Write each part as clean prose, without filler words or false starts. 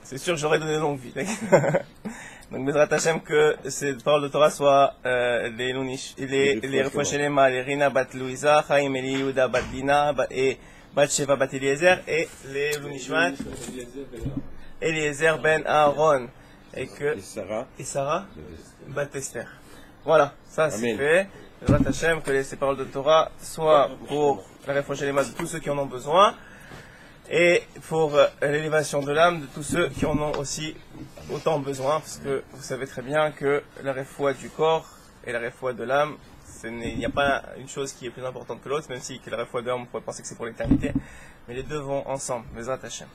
C'est sûr que j'aurais donné longue vie. Donc, Bezrat Hashem, que ces paroles de Torah soient les Refoshelema, les Rina Bat Louisa, Chaim Eli Yehuda Bat Dina, et Bat Sheva Bat Eliezer, et les Lunishmat, Eliezer Ben Aaron, et Sarah Bat Esther. Voilà, ça c'est fait. Bezrat Hashem, que ces paroles de Torah soient pour la Refoshelema de tous ceux qui en ont besoin, et pour l'élévation de l'âme de tous ceux qui en ont aussi autant besoin, parce que vous savez très bien que la réfoua du corps et la réfoua de l'âme, il n'y a pas une chose qui est plus importante que l'autre, même si que la réfoua de l'âme, on pourrait penser que c'est pour l'éternité, mais les deux vont ensemble, Bezrat Hashem.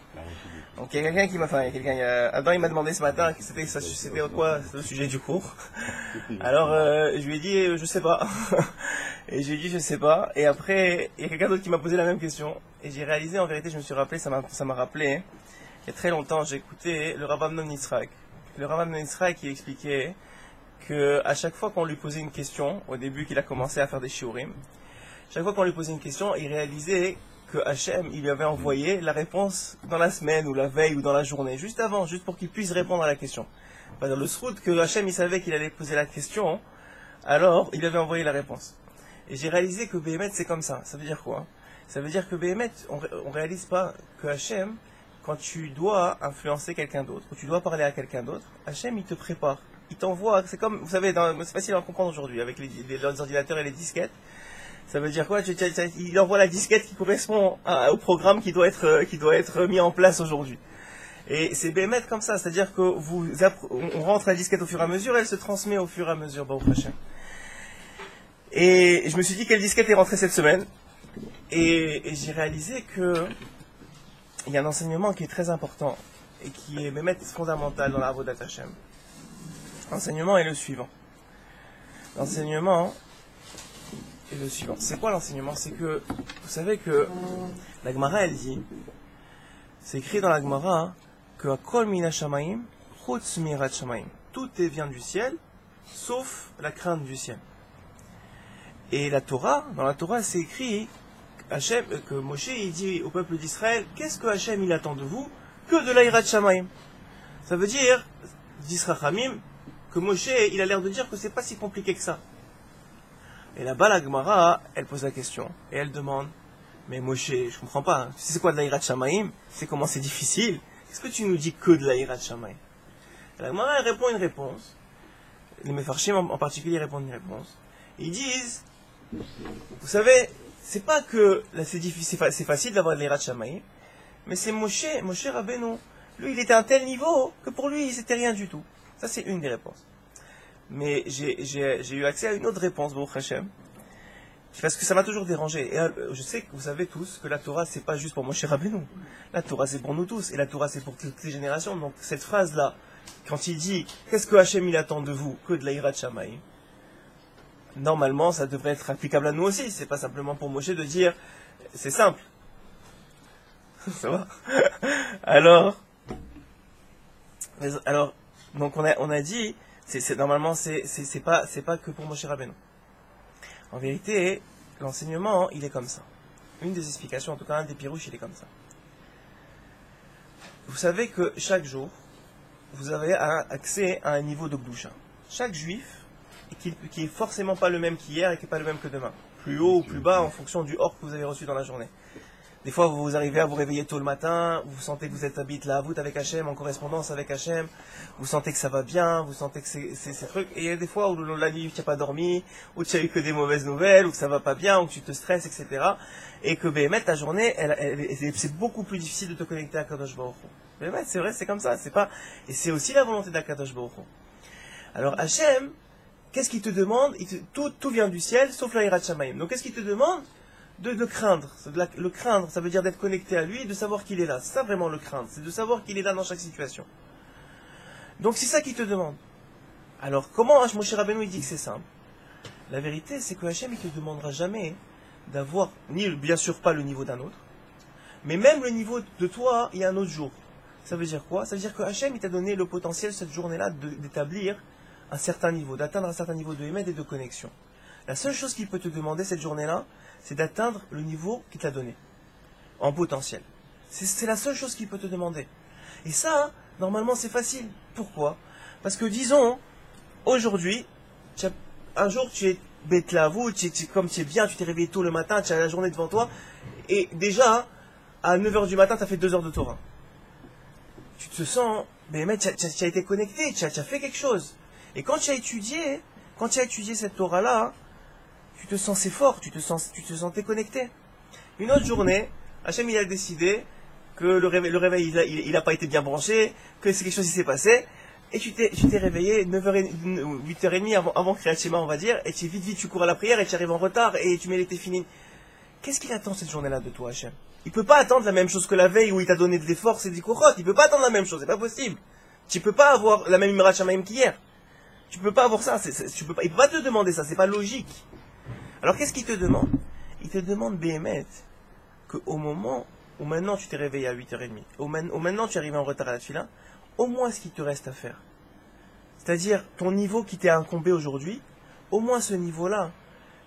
Donc il y a quelqu'un qui m'a Adam il m'a demandé ce matin que c'était quoi le sujet du cours. Alors je lui ai dit je sais pas. Et j'ai dit je sais pas. Et après il y a quelqu'un d'autre qui m'a posé la même question. Et j'ai réalisé, en vérité je me suis rappelé, ça m'a rappelé, hein. Il y a très longtemps j'ai écouté le Rav Amnon Yitzhak. Le Rav Amnon Yitzhak qui expliquait que à chaque fois qu'on lui posait une question, au début qu'il a commencé à faire des shiurim, chaque fois qu'on lui posait une question, il réalisait que Hachem, il lui avait envoyé la réponse dans la semaine, ou la veille, ou dans la journée, juste avant, juste pour qu'il puisse répondre à la question. Dans le srout que Hachem, il savait qu'il allait poser la question, alors il avait envoyé la réponse. Et j'ai réalisé que Béhémet, c'est comme ça. Ça veut dire quoi? Ça veut dire que Béhémet, on réalise pas que Hachem, quand tu dois influencer quelqu'un d'autre, ou tu dois parler à quelqu'un d'autre, Hachem, il te prépare. Il t'envoie, c'est comme, vous savez, c'est facile à comprendre aujourd'hui, avec les ordinateurs et les disquettes. Ça veut dire quoi? Il envoie la disquette qui correspond au programme qui doit être mis en place aujourd'hui. Et c'est Béhémet comme ça, c'est-à-dire que on rentre la disquette au fur et à mesure, elle se transmet au fur et à mesure, Baruch Hashem. Et je me suis dit quelle disquette est rentrée cette semaine, et j'ai réalisé que il y a un enseignement qui est très important, et qui est Béhémet fondamental dans la Avodat Hashem. L'enseignement est le suivant. L'enseignement est le suivant. C'est quoi l'enseignement? C'est que, vous savez que la Gemara, elle dit, c'est écrit dans la Gemara, que Akol mina shamayim, chutz mirat shamayim. Tout vient du ciel, sauf la crainte du ciel. Et dans la Torah, c'est écrit que Moshe, il dit au peuple d'Israël, qu'est-ce que Hachem, il attend de vous? Que de l'Aïrat shamayim. Ça veut dire, d'Isra Hamim, que Moshe, il a l'air de dire que c'est pas si compliqué que ça. Et là-bas, la Gemara, elle pose la question, et elle demande, mais Moshe, je comprends pas, tu sais c'est quoi de l'Aïrat shamayim? C'est comment c'est difficile? Qu'est-ce que tu nous dis que de l'Aïrat shamayim? La Gemara, elle répond une réponse. Les Mefarshim en particulier répondent une réponse. Ils disent, vous savez, c'est pas que là c'est facile d'avoir de l'Aïrat shamayim, mais c'est Moshe Rabbeinu. Lui, il était à un tel niveau que pour lui, c'était rien du tout. Ça, c'est une des réponses. Mais j'ai eu accès à une autre réponse, Baruch Hashem, parce que ça m'a toujours dérangé. Et je sais que vous savez tous que la Torah, c'est pas juste pour Moshe Rabbeinu. La Torah, c'est pour nous tous. Et la Torah, c'est pour toutes les générations. Donc, cette phrase-là, quand il dit « Qu'est-ce que Hachem, il attend de vous que de l'Aïrat shamayim ?» Normalement, ça devrait être applicable à nous aussi. C'est pas simplement pour Moshe de dire « C'est simple. » Ça va? Alors, donc on a dit, normalement c'est pas que pour Moshe Rabbeinu. En vérité, l'enseignement, il est comme ça. Une des explications, en tout cas un des pirouches, il est comme ça. Vous savez que chaque jour, vous avez accès à un niveau de Gdusha. Chaque juif, qui est forcément pas le même qu'hier et qui est pas le même que demain. Plus haut ou plus bas en fonction du or que vous avez reçu dans la journée. Des fois, vous arrivez à vous réveiller tôt le matin, vous sentez que vous êtes habité là, vous avec Hachem, en correspondance avec Hachem, vous sentez que ça va bien, vous sentez que c'est trucs, et il y a des fois où la nuit tu n'as pas dormi, où tu as eu que des mauvaises nouvelles, où ça va pas bien, où tu te stresses, etc. Et que Béhémet, ta journée, c'est beaucoup plus difficile de te connecter à Kadosh Baruch Hu. Béhémet, c'est vrai, c'est comme ça, et c'est aussi la volonté d'Akadosh Baruch Hu. Alors Hachem, qu'est-ce qu'il te demande? Tout vient du ciel, sauf l'Aïrat shamayim. Donc qu'est-ce qu'il te demande? De craindre. Le craindre, ça veut dire d'être connecté à lui et de savoir qu'il est là. C'est ça vraiment le craindre. C'est de savoir qu'il est là dans chaque situation. Donc c'est ça qu'il te demande. Alors comment Moshe Rabbeinu il dit que c'est simple? La vérité, c'est que Hachem il te demandera jamais d'avoir, bien sûr pas le niveau d'un autre, mais même le niveau de toi, il y a un autre jour. Ça veut dire quoi? Ça veut dire que Hachem il t'a donné le potentiel cette journée-là d'établir un certain niveau, d'atteindre un certain niveau de émet et de connexion. La seule chose qu'il peut te demander cette journée-là, c'est d'atteindre le niveau qu'il t'a donné, en potentiel. C'est la seule chose qu'il peut te demander. Et ça, Normalement, c'est facile. Pourquoi? Parce que disons, aujourd'hui, un jour, tu es bête là, comme tu es bien, tu t'es réveillé tôt le matin, tu as la journée devant toi, et déjà, à 9 h du matin, tu as fait 2 heures de Torah. Tu te sens, mais mec, tu as été connecté, tu as fait quelque chose. Et quand tu as étudié cette Torah-là, tu te sens fort, tu te sentais connecté. Une autre journée, Hachem il a décidé que le réveil il a pas été bien branché, que c'est quelque chose qui s'est passé, et tu t'es réveillé 8h30 avant Kriyat Shema, on va dire, et vite, tu cours à la prière, et tu arrives en retard, et tu mets les téfilines. Qu'est-ce qu'il attend cette journée-là de toi, Hachem? Il peut pas attendre la même chose que la veille où il t'a donné des forces et des kochot. Il peut pas attendre la même chose, c'est pas possible. Tu peux pas avoir la même Imrat Shamayim qu'hier. Tu peux pas avoir ça, il peut pas te demander ça, c'est pas logique. Alors qu'est-ce qu'il te demande? Il te demande, Béhémet, qu'au moment où maintenant tu t'es réveillé à 8h30, où maintenant tu es arrivé en retard à la tefila, au moins ce qu'il te reste à faire. C'est-à-dire, ton niveau qui t'est incombé aujourd'hui, au moins ce niveau-là,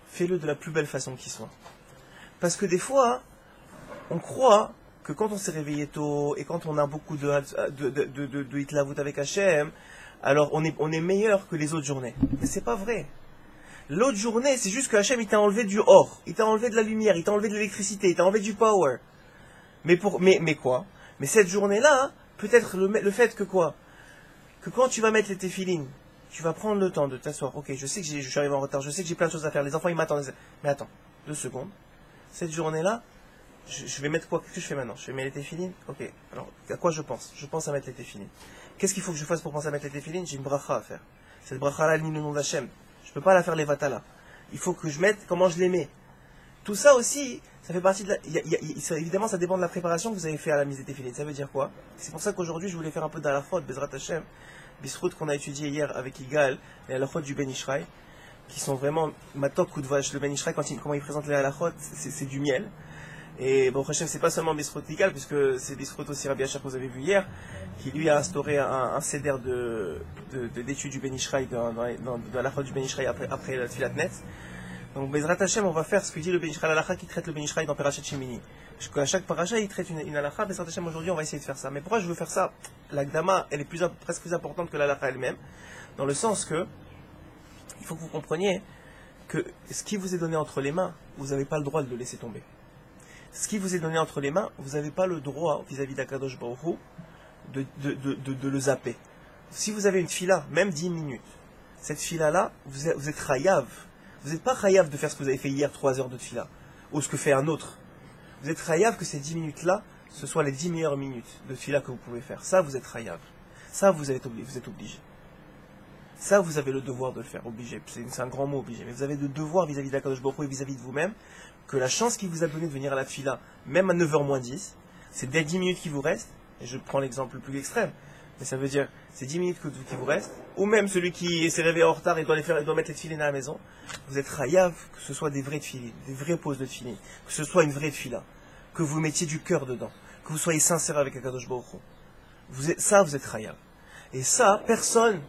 fais-le de la plus belle façon qui soit. Parce que des fois, on croit que quand on s'est réveillé tôt, et quand on a beaucoup de hitlavut avec Hachem, alors on est meilleur que les autres journées. Mais c'est pas vrai. L'autre journée, c'est juste que Hachem, il t'a enlevé du or, il t'a enlevé de la lumière, il t'a enlevé de l'électricité, il t'a enlevé du power. Mais quoi? Mais cette journée-là, peut-être le fait que quoi? Que quand tu vas mettre les téfilines, tu vas prendre le temps de t'asseoir. Ok, je sais que je suis arrivé en retard, je sais que j'ai plein de choses à faire, les enfants ils m'attendent. Mais attends, 2 secondes. Cette journée-là, je vais mettre quoi? Qu'est-ce que je fais maintenant? Je vais mettre les téfilines? Ok, alors à quoi je pense? Je pense à mettre les téfilines. Qu'est-ce qu'il faut que je fasse pour penser à mettre les téfilines? J'ai une bracha à faire. Cette bracha-là, elle lit le nom d'Hachem. Je peux pas la faire les vatala. Il faut que je mette comment je les mets. Tout ça aussi, ça fait partie de la... évidemment, ça dépend de la préparation que vous avez fait à la mise des téfilines. Ça veut dire quoi? C'est pour ça qu'aujourd'hui, je voulais faire un peu d'alachot, Bezrat Hashem, Bisrout qu'on a étudié hier avec Igal, les alachot du Ben Ishraï, qui sont vraiment ma top coup de vache. Le Ben Ishraï, comment il présente les alachot, c'est du miel. Et bon, Hashem, c'est pas seulement Bisrout Igal, puisque c'est Bisrout aussi Rabbi Asher que vous avez vu hier, qui lui a instauré un céder d'études du Ben Ishraï, de l'alachot du Ben Ishraï après la Tfilat Netz. Donc, Bezrat Hashem, on va faire ce que dit le Ben Ishraï, l'alakha qui traite le Ben Ishraï dans Parashat Shemini. Parce qu'à chaque paracha, il traite une alakha. Bezrat Hashem, aujourd'hui, on va essayer de faire ça. Mais pourquoi je veux faire ça? L'Agdama, elle est presque plus importante que l'alakha elle-même. Dans le sens que, il faut que vous compreniez que ce qui vous est donné entre les mains, vous n'avez pas le droit de le laisser tomber. Ce qui vous est donné entre les mains, vous n'avez pas le droit, vis-à-vis d'Akadosh Baruch Hu, de le zapper. Si vous avez une fila, même 10 minutes, cette fila-là, vous êtes chayav. Vous n'êtes pas chayav de faire ce que vous avez fait hier, 3 heures de fila, ou ce que fait un autre. Vous êtes chayav que ces 10 minutes-là, ce soient les 10 meilleures minutes de fila que vous pouvez faire. Ça, vous êtes chayav. Ça, vous êtes obligé. Ça, vous avez le devoir de le faire, obligé. C'est un grand mot, obligé. Mais vous avez le devoir vis-à-vis d'Akadosh Baruch Hu et vis-à-vis de vous-même, que la chance qu'il vous a donnée de venir à la fila, même à 9h moins 10, c'est des 10 minutes qui vous restent, et je prends l'exemple le plus extrême, mais ça veut dire, c'est 10 minutes qui vous restent, ou même celui qui s'est réveillé en retard et doit mettre les tefilines à la maison, vous êtes chayav, que ce soit des vraies tefilines, des vraies pauses de tefilines, que ce soit une vraie tefila, que vous mettiez du cœur dedans, que vous soyez sincère avec Akadosh Baruch Hu. Vous êtes chayav. Et ça, personne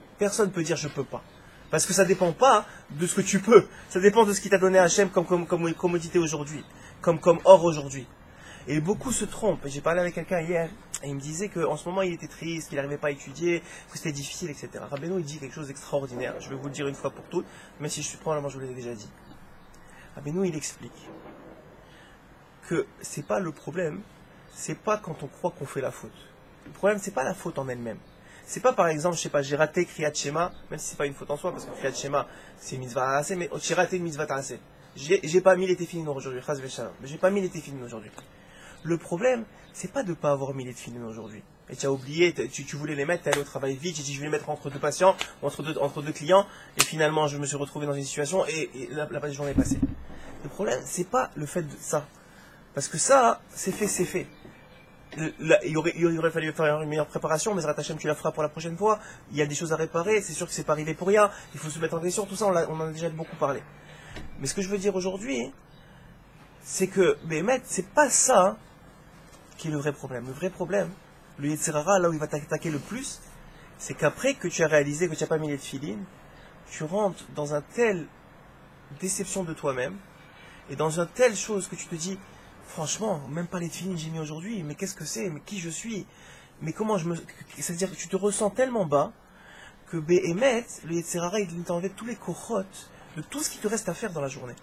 peut dire je peux pas. Parce que ça dépend pas de ce que tu peux. Ça dépend de ce qu'il t'a donné Hachem comme commodité aujourd'hui. Comme or aujourd'hui. Et beaucoup se trompent. J'ai parlé avec quelqu'un hier, et il me disait qu'en ce moment il était triste, qu'il n'arrivait pas à étudier, que c'était difficile, etc. Rabbeinu il dit quelque chose d'extraordinaire. Je vais vous le dire une fois pour toutes, même si probablement je vous l'ai déjà dit. Rabbeinu il explique que c'est pas le problème, c'est pas quand on croit qu'on fait la faute. Le problème c'est pas la faute en elle-même. C'est pas par exemple, je sais pas, j'ai raté Kriyat Shema, même si c'est pas une faute en soi, parce que Kriyat Shema c'est mitzvah ta'aseh, mais j'ai raté une mitzvah ta'aseh. J'ai pas mis les téfilines aujourd'hui, chas v'shalom, mais j'ai pas mis les téfilines aujourd'hui. Le problème, c'est pas de pas avoir mis les téfilines aujourd'hui. Et tu as oublié, tu voulais les mettre, tu allé au travail vite, tu dit je vais les mettre entre 2 patients, entre deux clients, et finalement je me suis retrouvé dans une situation et la journée est passée. Le problème, c'est pas le fait de ça. Parce que ça, c'est fait. Il aurait fallu faire une meilleure préparation, mais Zrat Hashem, tu la feras pour la prochaine fois. Il y a des choses à réparer, c'est sûr que c'est pas arrivé pour rien. Il faut se mettre en question, tout ça, on en a déjà beaucoup parlé. Mais ce que je veux dire aujourd'hui, c'est que, c'est pas ça qui est le vrai problème. Le vrai problème, le Yetzer Hara, là où il va t'attaquer le plus, c'est qu'après que tu as réalisé que tu n'as pas mis les tefilines, tu rentres dans une telle déception de toi-même, et dans une telle chose que tu te dis, franchement, même pas les tefilines j'ai mis aujourd'hui, mais qu'est-ce que c'est, mais qui je suis, mais comment c'est-à-dire que tu te ressens tellement bas que Béhémet, le Yetzirara, il t'enlève tous les kochotes de tout ce qui te reste à faire dans la journée.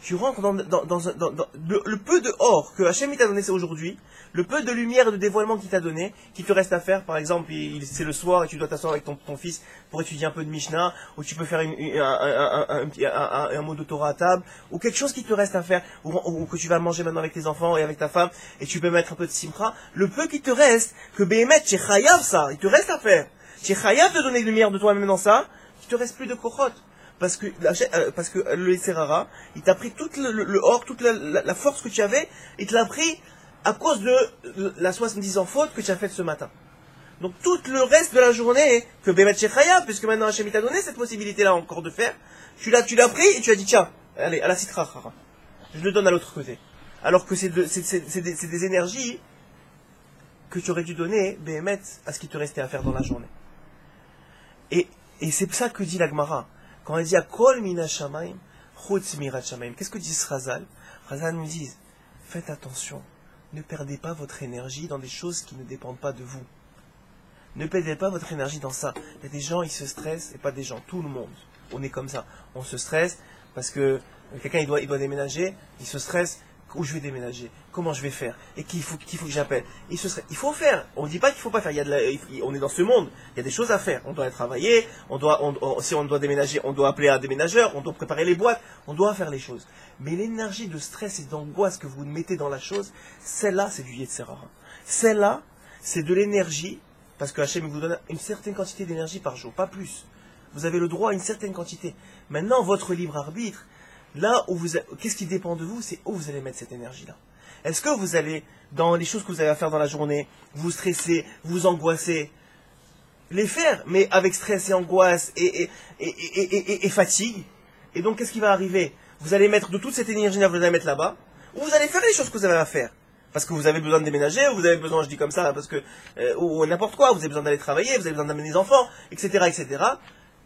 Tu rentres dans le peu de or que Hachem t'a donné aujourd'hui, le peu de lumière et de dévoilement qu'il t'a donné, qui te reste à faire. Par exemple, c'est le soir et tu dois t'asseoir avec ton fils pour étudier un peu de Mishnah, ou tu peux faire un mot de Torah à table, ou quelque chose qui te reste à faire, ou que tu vas manger maintenant avec tes enfants et avec ta femme, et tu peux mettre un peu de simcha. Le peu qui te reste, que Béhémet, tu es chayav ça, il te reste à faire. Tu es chayav de donner de lumière de toi-même dans ça, il te reste plus de kochot. Parce que le Yetzirara, il t'a pris tout le or, toute la force que tu avais, il te l'a pris à cause de la 70 ans faute que tu as faite ce matin. Donc tout le reste de la journée, que Bémet Shechaya, puisque maintenant Hachem t'a donné cette possibilité-là encore de faire, tu l'as pris et tu as dit tiens, allez, à la citra, je le donne à l'autre côté. Alors que c'est des énergies que tu aurais dû donner, Bémet, à ce qui te restait à faire dans la journée. Et c'est ça que dit la Gemara. Quand elle dit Akol mina shamayim, chutz mirat shamayim, qu'est-ce que dit Razal? Razal nous dit, faites attention, ne perdez pas votre énergie dans des choses qui ne dépendent pas de vous. Ne perdez pas votre énergie dans ça. Il y a des gens, ils se stressent, et pas des gens, tout le monde. On est comme ça. On se stresse parce que quelqu'un il doit déménager, il se stresse. Où je vais déménager, comment je vais faire, et qu'il faut que j'appelle. Il faut faire. On ne dit pas qu'il ne faut pas faire. On est dans ce monde. Il y a des choses à faire. On doit travailler. Si on doit déménager, on doit appeler un déménageur. On doit préparer les boîtes. On doit faire les choses. Mais l'énergie de stress et d'angoisse que vous mettez dans la chose, celle-là, c'est du Yetzirara. Celle-là, c'est de l'énergie, parce que Hachem vous donne une certaine quantité d'énergie par jour, pas plus. Vous avez le droit à une certaine quantité. Maintenant, votre libre arbitre, là où qu'est-ce qui dépend de vous, c'est où vous allez mettre cette énergie-là. Est-ce que vous allez, dans les choses que vous avez à faire dans la journée, vous stresser, vous angoisser, les faire, mais avec stress et angoisse et fatigue. Et donc, qu'est-ce qui va arriver? Vous allez mettre de toute cette énergie-là, vous allez mettre là-bas, ou vous allez faire les choses que vous avez à faire. Parce que vous avez besoin de déménager, ou vous avez besoin, je dis comme ça, parce que, ou n'importe quoi, vous avez besoin d'aller travailler, vous avez besoin d'amener des enfants, etc., etc.,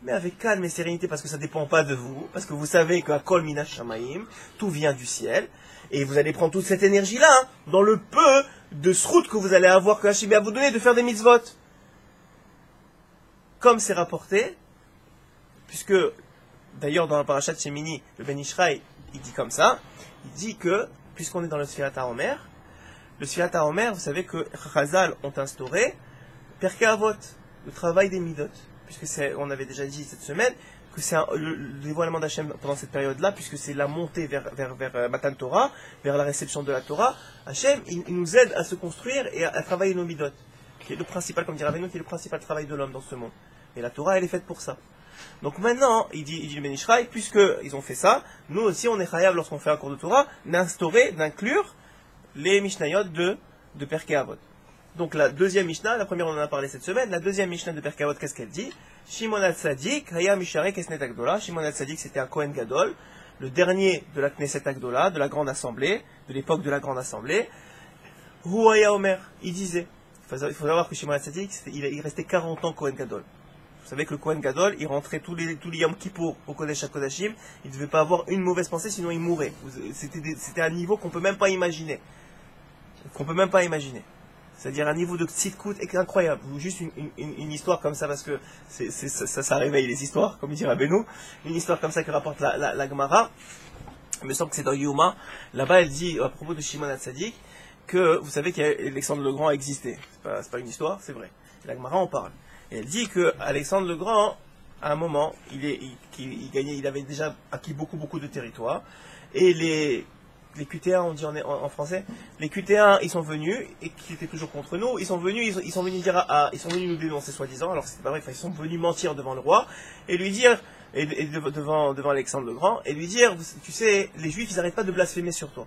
mais avec calme et sérénité, parce que ça ne dépend pas de vous, parce que vous savez qu'à Kol Mina Shamayim, tout vient du ciel, et vous allez prendre toute cette énergie-là, dans le peu de srout que vous allez avoir, que Hachem va vous donner de faire des mitzvot. Comme c'est rapporté, puisque, d'ailleurs, dans la parashat Shemini, le Ben Ishraï, il dit comme ça, il dit que, puisqu'on est dans le Sfirat HaOmer, le Sfirat HaOmer, vous savez que Chazal ont instauré Perkei Avot, le travail des midot. Puisque on avait déjà dit cette semaine que c'est le dévoilement d'Hachem pendant cette période-là, puisque c'est la montée vers Matan Torah, vers la réception de la Torah. Hachem, il nous aide à se construire et à travailler nos midot, qui est le principal, comme dirait Rabbeinu, qui est le principal travail de l'homme dans ce monde. Et la Torah, elle est faite pour ça. Donc maintenant, il dit le Ben Ishraï, puisqu'ils ont fait ça, nous aussi on est chayav lorsqu'on fait un cours de Torah, d'inclure les Mishnayot de Perkei Avot. Donc la deuxième Mishnah, la première on en a parlé cette semaine, la deuxième Mishnah de Perkei Avot, qu'est-ce qu'elle dit? Shimon HaTzadik, Haya Misharek Knesset Agdola. Shimon HaTzadik, c'était un Kohen Gadol, le dernier de la Knesset Agdola, de la Grande Assemblée, de l'époque de la Grande Assemblée. Hu Haya Omer, il disait, il faut savoir que Shimon HaTzadik, il restait 40 ans Kohen Gadol. Vous savez que le Kohen Gadol, il rentrait tous les Yom Kippour au Kodesh HaKodashim, il ne devait pas avoir une mauvaise pensée, sinon il mourait. C'était un niveau qu'on ne peut même pas imaginer. C'est-à-dire un niveau de tzidkout incroyable. Juste une histoire comme ça, parce que ça réveille les histoires, comme dit Rabbeinu. Une histoire comme ça que rapporte la Gemara. Il me semble que c'est dans Yuma. Là-bas, elle dit, à propos de Shimon HaTzadik, que vous savez qu'Alexandre le Grand a existé. C'est pas une histoire, c'est vrai. La Gemara en parle. Et elle dit que Alexandre le Grand, à un moment, il avait déjà acquis beaucoup de territoire. Et les QT1, on dit en français, les QT1, ils sont venus, et qui étaient toujours contre nous, ils sont venus nous dénoncer soi-disant, alors que c'était pas vrai, ils sont venus mentir devant le roi, et lui dire, devant Alexandre le Grand, et lui dire, tu sais, les Juifs, ils n'arrêtent pas de blasphémer sur toi.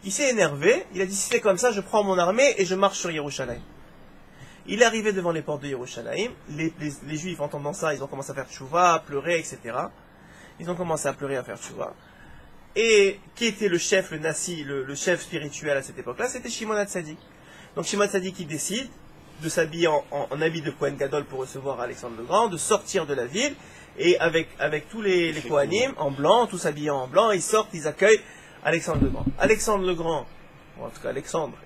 Il s'est énervé, il a dit, si c'est comme ça, je prends mon armée, et je marche sur Yerushalayim. Il est arrivé devant les portes de Yerushalayim, les Juifs, entendant ça, ils ont commencé à faire tchouva, à pleurer, etc. Ils ont commencé à pleurer, à faire tchouva. Et qui était le chef, le Nassi, le chef spirituel à cette époque-là? C'était Shimon HaTzadik. Donc Shimon HaTzadik, il décide de s'habiller en habit de Kohen Gadol pour recevoir Alexandre le Grand, de sortir de la ville, et avec tous les Kohanim, en blanc, tous habillés en blanc, ils sortent, ils accueillent Alexandre le Grand. Alexandre le Grand, en tout cas Alexandre,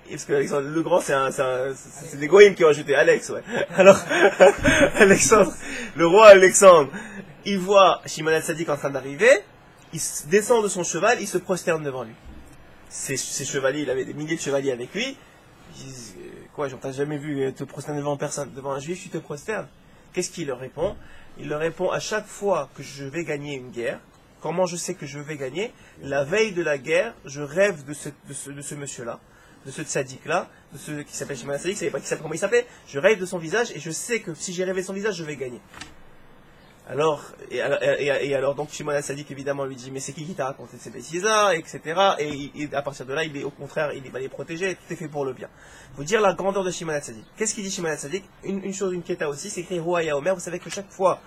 Parce que Alexandre le Grand, c'est des goïms qui ont ajouté Alex, ouais. Alors, Alexandre, le roi Alexandre, il voit Shimon HaTzadik en train d'arriver, il descend de son cheval, il se prosterne devant lui. Ses chevaliers, il avait des milliers de chevaliers avec lui, ils disent, quoi, t'as jamais vu te prosterner devant personne, devant un juif, tu te prosternes. Qu'est-ce qu'il leur répond? Il leur répond, à chaque fois que je vais gagner une guerre, comment je sais que je vais gagner? La veille de la guerre, je rêve de ce monsieur-là, de ce tzaddik-là, de ce qui s'appelle Shimon HaTzadik, je ne savais pas comment il s'appelait, je rêve de son visage et je sais que si j'ai rêvé de son visage, je vais gagner. Alors, donc Shimon HaTzadik évidemment lui dit, mais c'est qui t'a raconté ces bêtises-là, etc. Et à partir de là, il est au contraire, il va les protéger, tout est fait pour le bien. Vous dire la grandeur de Shimon HaTzadik. Qu'est-ce qu'il dit Shimon HaTzadik? Une chose, une kéta aussi, c'est écrit Ruaya Omer. Vous savez que chaque fois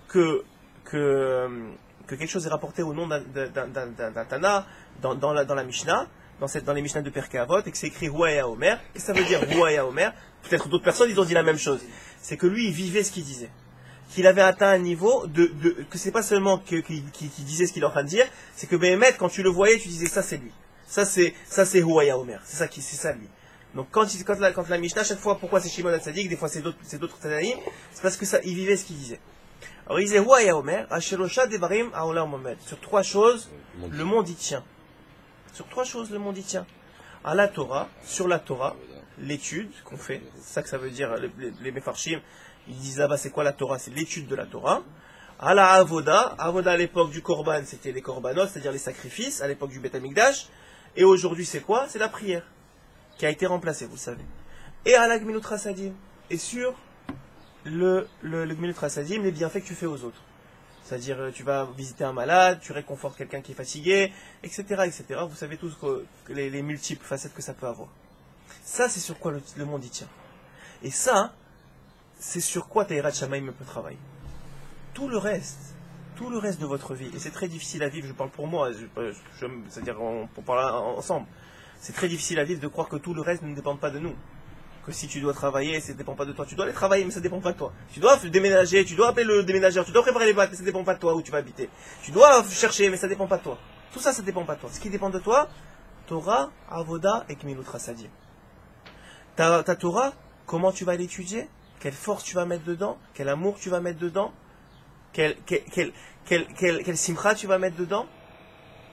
que quelque chose est rapporté au nom d'un Tana dans la Mishnah, dans les Mishnah de Perkei Avot, et que c'est écrit Ruaya Omer, qu'est-ce que ça veut dire Ruaya Omer? Peut-être d'autres personnes, ils ont dit la même chose. C'est que lui, il vivait ce qu'il disait. Qu'il avait atteint un niveau que c'est pas seulement qu'il disait ce qu'il est en train de dire, c'est que Béhémet, quand tu le voyais, tu disais ça c'est lui. Ça c'est Ruaya Omer. C'est ça lui. Donc quand la Mishnah, chaque fois, pourquoi c'est Shimon HaTzadik, des fois c'est d'autres Tanaïm, c'est parce que ça, il vivait ce qu'il disait. Alors il disait Ruaya Omer, Ashelosha Devarim Aolam Mohamed. Sur 3 choses, le monde y tient. Sur 3 choses, le monde y tient. À la Torah, sur la Torah, l'étude qu'on fait, c'est ça que ça veut dire, les Mefarshim, ils disent là-bas c'est quoi la Torah? C'est l'étude de la Torah. À la Avoda à l'époque du Korban, c'était les Korbanot, c'est-à-dire les sacrifices, à l'époque du Beth Amikdash. Et aujourd'hui c'est quoi? C'est la prière, qui a été remplacée, vous savez. Et à la Gmilut Chasadim, et sur le Gmilut Chasadim, les bienfaits que tu fais aux autres. C'est-à-dire, tu vas visiter un malade, tu réconfortes quelqu'un qui est fatigué, etc., etc. Vous savez tous que les multiples facettes que ça peut avoir. Ça, c'est sur quoi le monde y tient. Et ça, c'est sur quoi Taïrat Shamaïm peut travailler. Tout le reste de votre vie, et c'est très difficile à vivre, je parle pour moi, c'est-à-dire on parle ensemble, c'est très difficile à vivre de croire que tout le reste ne dépend pas de nous. Que si tu dois travailler, ça ne dépend pas de toi. Tu dois aller travailler, mais ça ne dépend pas de toi. Tu dois déménager, tu dois appeler le déménageur, tu dois préparer les bacs, mais ça ne dépend pas de toi où tu vas habiter. Tu dois chercher, mais ça ne dépend pas de toi. Tout ça, ça ne dépend pas de toi. Ce qui dépend de toi, Torah, Avoda et Gmilut Chasadim. Ta Torah, comment tu vas l'étudier? Quelle force tu vas mettre dedans? Quel amour tu vas mettre dedans? Quel simcha tu vas mettre dedans?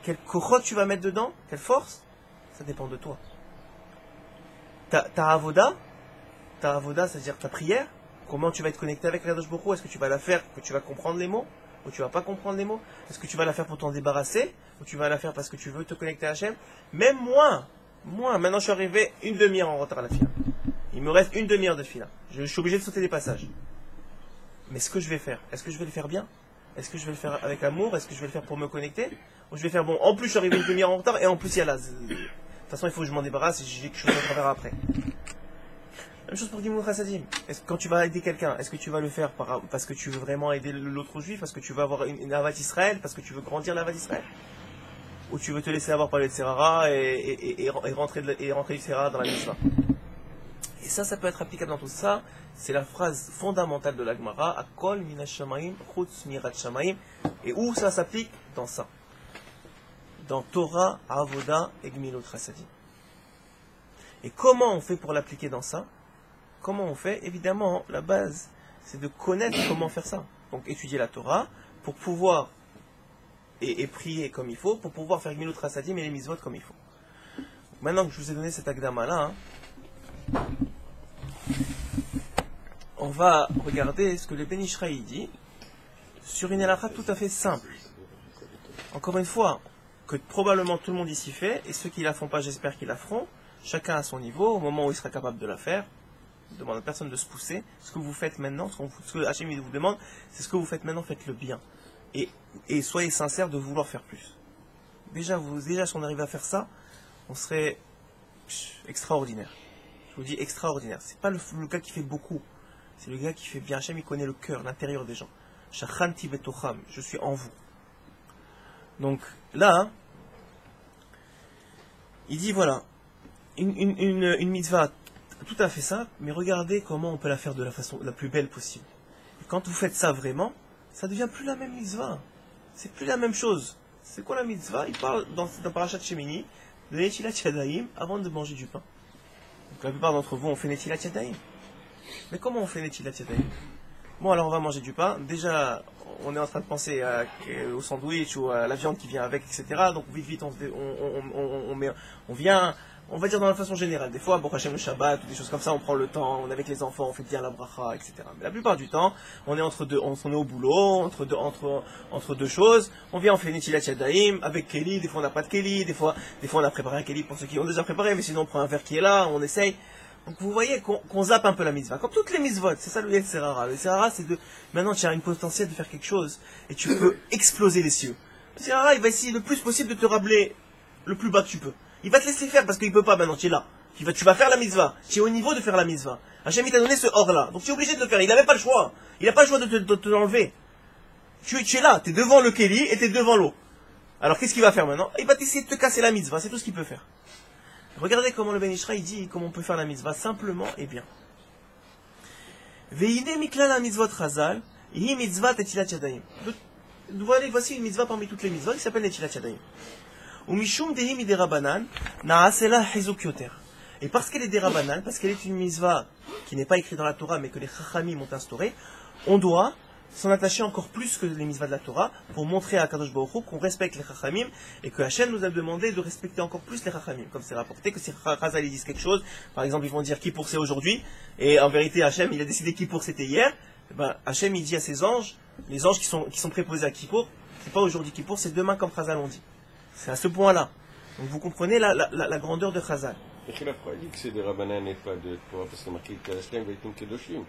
Quel kochot tu vas mettre dedans? Quelle force? Ça dépend de toi. Ta avoda, c'est-à-dire ta prière, comment tu vas être connecté avec Kadosh Baruch Hu? Est-ce que tu vas la faire que tu vas comprendre les mots, ou tu vas pas comprendre les mots? Est-ce que tu vas la faire pour t'en débarrasser, ou tu vas la faire parce que tu veux te connecter à Hachem? Même moi, maintenant je suis arrivé une demi-heure en retard à la fila. Il me reste une demi-heure de fila. Je suis obligé de sauter des passages. Mais ce que je vais faire, est-ce que je vais le faire bien? Est-ce que je vais le faire avec amour? Est-ce que je vais le faire pour me connecter? Ou je vais faire, bon, en plus je suis arrivé une demi-heure en retard, et en plus il y a la... De toute façon, il faut que je m'en débarrasse et j'ai quelque chose à travers après. Même chose pour Gmilut Chasadim. Quand tu vas aider quelqu'un, est-ce que tu vas le faire parce que tu veux vraiment aider l'autre juif, parce que tu veux avoir une Avat Israël, parce que tu veux grandir l'Avat Israël? Ou tu veux te laisser avoir par le Tserara et rentrer du Tserara dans la mitzvah? Et ça peut être applicable dans tout ça. C'est la phrase fondamentale de la Gemara, Akol minash shamayim chutz mirat shamayim. Et où ça s'applique? Dans ça. Dans Torah, Avoda et Gmilut Chasadim. Et comment on fait pour l'appliquer dans ça? Comment on fait? Évidemment, la base, c'est de connaître comment faire ça. Donc étudier la Torah pour pouvoir et prier comme il faut, pour pouvoir faire Gmilut Chasadim et les mitzvot comme il faut. Maintenant que je vous ai donné cet agdama-là, on va regarder ce que le Ben Ishraï dit sur une halakha tout à fait simple. Encore une fois, que probablement tout le monde ici fait, et ceux qui la font pas, j'espère qu'ils la feront, chacun à son niveau, au moment où il sera capable de la faire. Il ne demande à personne de se pousser. Ce que vous faites maintenant, ce que Hachem vous demande, c'est ce que vous faites maintenant, faites-le bien. Et soyez sincères de vouloir faire plus. Déjà, si on arrive à faire ça, on serait extraordinaire. Je vous dis extraordinaire. C'est pas le gars qui fait beaucoup, c'est le gars qui fait bien. Hachem, il connaît le cœur, l'intérieur des gens. Shachanti betocham, je suis en vous. Donc là, il dit voilà, une mitzvah tout à fait simple, mais regardez comment on peut la faire de la façon la plus belle possible. Et quand vous faites ça vraiment, ça devient plus la même mitzvah. C'est plus la même chose. C'est quoi la mitzvah? Il parle dans Parashat Shemini de Netilat Yadayim avant de manger du pain. Donc la plupart d'entre vous ont fait Netilat Yadayim. Mais comment on fait Netilat Yadayim? Bon, alors on va manger du pain. Déjà, on est en train de penser au sandwich ou à la viande qui vient avec, etc. Donc vite, on vient, on va dire dans la façon générale. Des fois, pour Hachem le Shabbat ou des choses comme ça, on prend le temps, on est avec les enfants, on fait bien la bracha, etc. Mais la plupart du temps, on est on est au boulot, entre deux choses. On vient, on fait Netilat Yadayim avec Kelly. Des fois, on n'a pas de Kelly. Des fois, on a préparé un Kelly pour ceux qui ont déjà préparé, mais sinon, on prend un verre qui est là, on essaye. Donc vous voyez qu'on zappe un peu la mitzvah. Comme toutes les mitzvot, c'est ça le Yetzer Hara. Le Yetzer Hara, c'est de... Maintenant, tu as une potentiel de faire quelque chose et tu peux exploser les cieux. Le Yetzer Hara, il va essayer le plus possible de te rabler le plus bas que tu peux. Il va te laisser faire parce qu'il peut pas maintenant, tu es là. Tu vas faire la mitzvah. Tu es au niveau de faire la mitzvah. Hachem, il t'a donné ce or-là. Donc tu es obligé de le faire. Il n'a même pas le choix. Il n'a pas le choix de te l'enlever. Tu es là. Tu es devant le Kéli et tu es devant l'eau. Alors qu'est-ce qu'il va faire maintenant? Il va essayer de te casser la mitzvah. C'est tout ce qu'il peut faire. Regardez comment le Ben Ishra il dit comment on peut faire la mitzvah simplement et bien. Ve'ine mikla la mitzvot chazal, hi mitzvah netilat yadayim. Voici une mitzvah parmi toutes les mitzvahs qui s'appelle netilat yadayim. Umishum dehi miderabanan naasela hizuk yoter. Et parce qu'elle est derabanan, parce qu'elle est une mitzvah qui n'est pas écrite dans la Torah mais que les chachamim ont instauré, on doit s'en attacher encore plus que les mitzvahs de la Torah pour montrer à Kadosh Baruch Hu qu'on respecte les chachamim et que Hachem nous a demandé de respecter encore plus les chachamim. Comme c'est rapporté que si Chazal ils disent quelque chose, par exemple ils vont dire Kippour c'est aujourd'hui, et en vérité Hachem il a décidé Kippour c'était hier, et ben Hachem il dit à ses anges, les anges qui sont préposés à Kippour, c'est pas aujourd'hui Kippour, c'est demain comme Chazal on dit. C'est à ce point-là. Donc vous comprenez la grandeur de Chazal. Mais il a dit que c'est des rabbanan et pas de Torah parce que marqué que Hachem va être une kedoshim.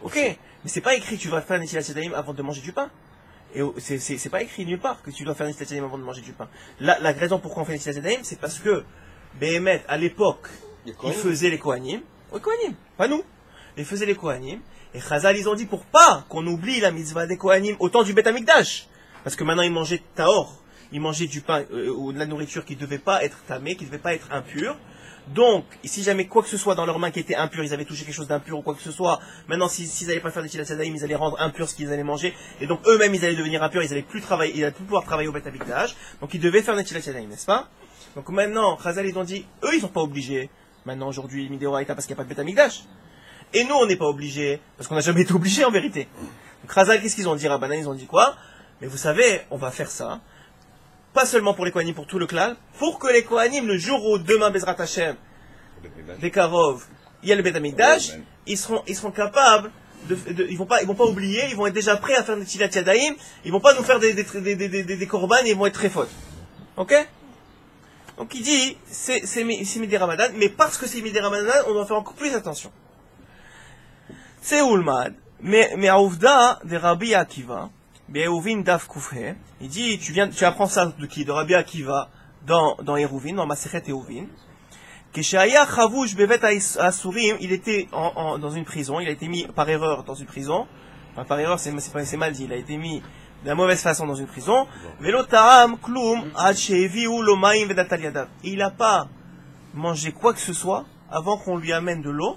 Ok, mais c'est pas écrit tu vas faire Netilat Yadayim avant de manger du pain. Et c'est pas écrit nulle part que tu dois faire Netilat Yadayim avant de manger du pain. La raison pourquoi on fait Netilat Yadayim, c'est parce que Béhémet, à l'époque, ils faisaient les Kohanim. Oui, Kohanim, pas nous. Ils faisaient les Kohanim. Et Chazal, ils ont dit pour pas qu'on oublie la mitzvah des Kohanim au temps du Bet Amikdash. Parce que maintenant ils mangeaient Tahor. Ils mangeaient du pain ou de la nourriture qui ne devait pas être tamée, qui ne devait pas être impure. Donc, si jamais quoi que ce soit dans leurs mains qui était impur, ils avaient touché quelque chose d'impur ou quoi que ce soit, maintenant s'ils n'allaient pas faire des Netilat Yadayim, ils allaient rendre impur ce qu'ils allaient manger, et donc eux-mêmes ils allaient devenir impurs, ils allaient plus travailler, ils allaient plus pouvoir travailler au Beth Amikdash, donc ils devaient faire des Netilat Yadayim, n'est-ce pas? Donc maintenant, Chazal ils ont dit, eux ils sont pas obligés, maintenant aujourd'hui, Midéoraïta parce qu'il n'y a pas de Beth Amikdash, et nous on n'est pas obligés, parce qu'on n'a jamais été obligés en vérité. Donc Chazal, qu'est-ce qu'ils ont dit, Rabbanan, ils ont dit quoi? Mais vous savez, on va faire ça, pas seulement pour les Kohanim, pour tout le clan, pour que les Kohanim, le jour où demain Bezrat Hashem, des Karov, il y a le Bet Amikdash, ils seront capables ils vont pas oublier, ils vont être déjà prêts à faire des Netilat Yadayim, ils vont pas nous faire des korban, ils vont être très fautes. Ok? Donc il dit, c'est Midé Ramadan, mais parce que c'est Midé Ramadan, on doit faire encore plus attention. C'est Ulmad, mais Aouvda de Rabbi Akiva, Be'euvin Daf Kufhe, il dit, tu apprends ça de qui? De Rabbi Akiva, dans Eruvin, dans Masechet Eruvin. Keshaya Chavouj Bevet Asurim, il était dans une prison, il a été mis par erreur dans une prison. Enfin, par erreur, c'est mal dit, il a été mis de la mauvaise façon dans une prison. Velo Ta'am Klum Ad Sheviu Lomaim Vedatal Yadav. Il n'a pas mangé quoi que ce soit avant qu'on lui amène de l'eau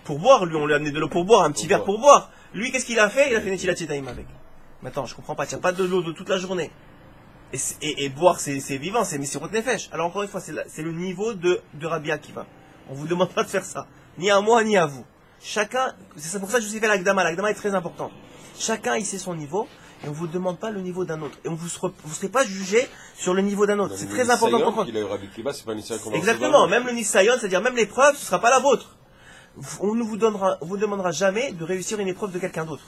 pour boire. Lui, on lui a amené de l'eau pour boire, un petit verre pour boire. Lui, qu'est-ce qu'il a fait? Il a fait Netilat Yadayim avec. Maintenant, je comprends pas, il n'y a pas de l'eau de toute la journée. Et boire, c'est vivant, c'est Messirot Nefesh. Alors encore une fois, c'est le niveau de Rabbi Akiva. On vous demande pas de faire ça. Ni à moi, ni à vous. Chacun, c'est pour ça que je vous ai fait l'Akdama. L'Akdama est très important. Chacun, il sait son niveau, et on vous demande pas le niveau d'un autre. Et vous serez pas jugé sur le niveau d'un autre. C'est très important de comprendre. Exactement. Même le Nisayon, c'est-à-dire même l'épreuve, ce sera pas la vôtre. On ne vous demandera jamais de réussir une épreuve de quelqu'un d'autre.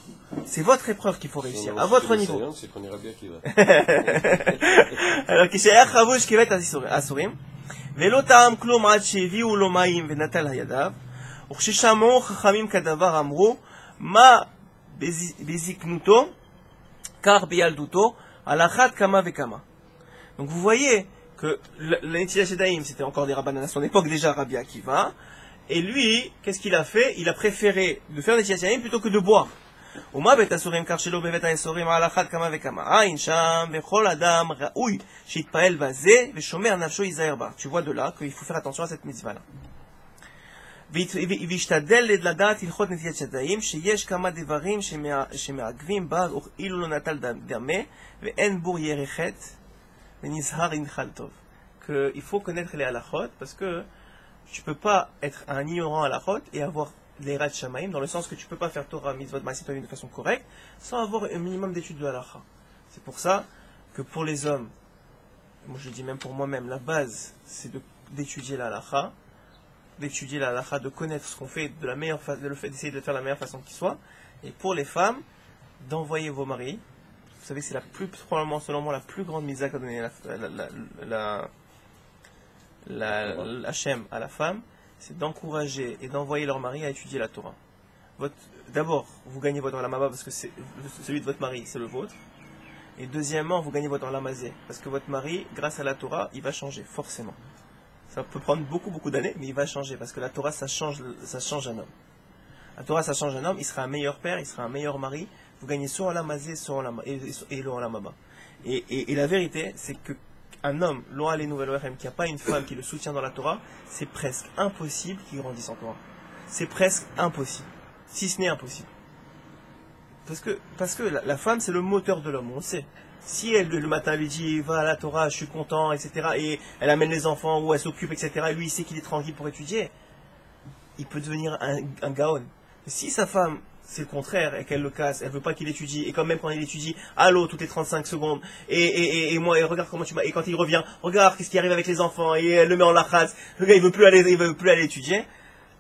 C'est votre épreuve qu'il faut réussir, à votre niveau. C'est qu'on est Rabbi Akiva. Alors, Kishaya Chavouj Kevet Asurim, Velo Ta'am Klum Ad Sheviu Lomaim Venatal Hayadav, Uchsheshamu Chachamim Kadavar Amru, Ma Beziknuto, Kar Beyalduto, Alachat Kama Vekama. Donc vous voyez que la Netilat Yadayim, c'était encore des rabbanan à son époque déjà, Rabbi Akiva. Et lui, qu'est-ce qu'il a fait? Il a préféré de faire des Netilat Yadayim plutôt que de boire. Uma bet asurim kar shelo bevet ha'esorim alachat kama vekama. Ain sham vechol adam ra'uy shitpael vazeh veshomer nafsho yizaher ba. Tu vois de là qu'il faut faire attention à cette mitzvah là. וישתדל לדעת הלכות נטילת ידיים שיש כמה דברים שמעכבים בה אילו לא נטל דמה ואין בור ירחת ונזהר ינחל טוב. qu'il faut connaître les halachot, parce que tu peux pas être un ignorant halachot et avoir les rats shamaim, dans le sens que tu peux pas faire Torah, mitzvot, maasim tovim de façon correcte, sans avoir un minimum d'études de halacha. C'est pour ça que pour les hommes, moi je dis même pour moi-même, la base, c'est d'étudier la halacha, de connaître ce qu'on fait de la meilleure façon, d'essayer de le faire de la meilleure façon qui soit. Et pour les femmes, d'envoyer vos maris. Vous savez, c'est probablement, selon moi, la plus grande mise qu'a donné la Hachem à la femme, c'est d'encourager et d'envoyer leur mari à étudier la Torah. D'abord, vous gagnez votre olamaba parce que celui de votre mari, c'est le vôtre. Et deuxièmement, vous gagnez votre olamazé parce que votre mari, grâce à la Torah, il va changer, forcément. Ça peut prendre beaucoup d'années, mais il va changer parce que la Torah, ça change un homme. La Torah, ça change un homme, il sera un meilleur père, il sera un meilleur mari. Vous gagnez soit olamazé, et le olamaba. Et la vérité, c'est que un homme, loin les nouvelles ORM, qui n'a pas une femme qui le soutient dans la Torah, c'est presque impossible qu'il grandisse en Torah. C'est presque impossible. Si ce n'est impossible. Parce que la femme, c'est le moteur de l'homme, on le sait. Si elle, le matin, lui dit, va à la Torah, je suis content, etc., et elle amène les enfants, ou elle s'occupe, etc., et lui, il sait qu'il est tranquille pour étudier, il peut devenir un gaon. Si sa femme, c'est le contraire, et qu'elle le casse, elle veut pas qu'il étudie, et quand même quand il étudie, allô, toutes les 35 secondes, et moi, et regarde comment tu m'as, et quand il revient, regarde qu'est-ce qui arrive avec les enfants, et elle le met en lachatz, le gars il veut plus aller étudier,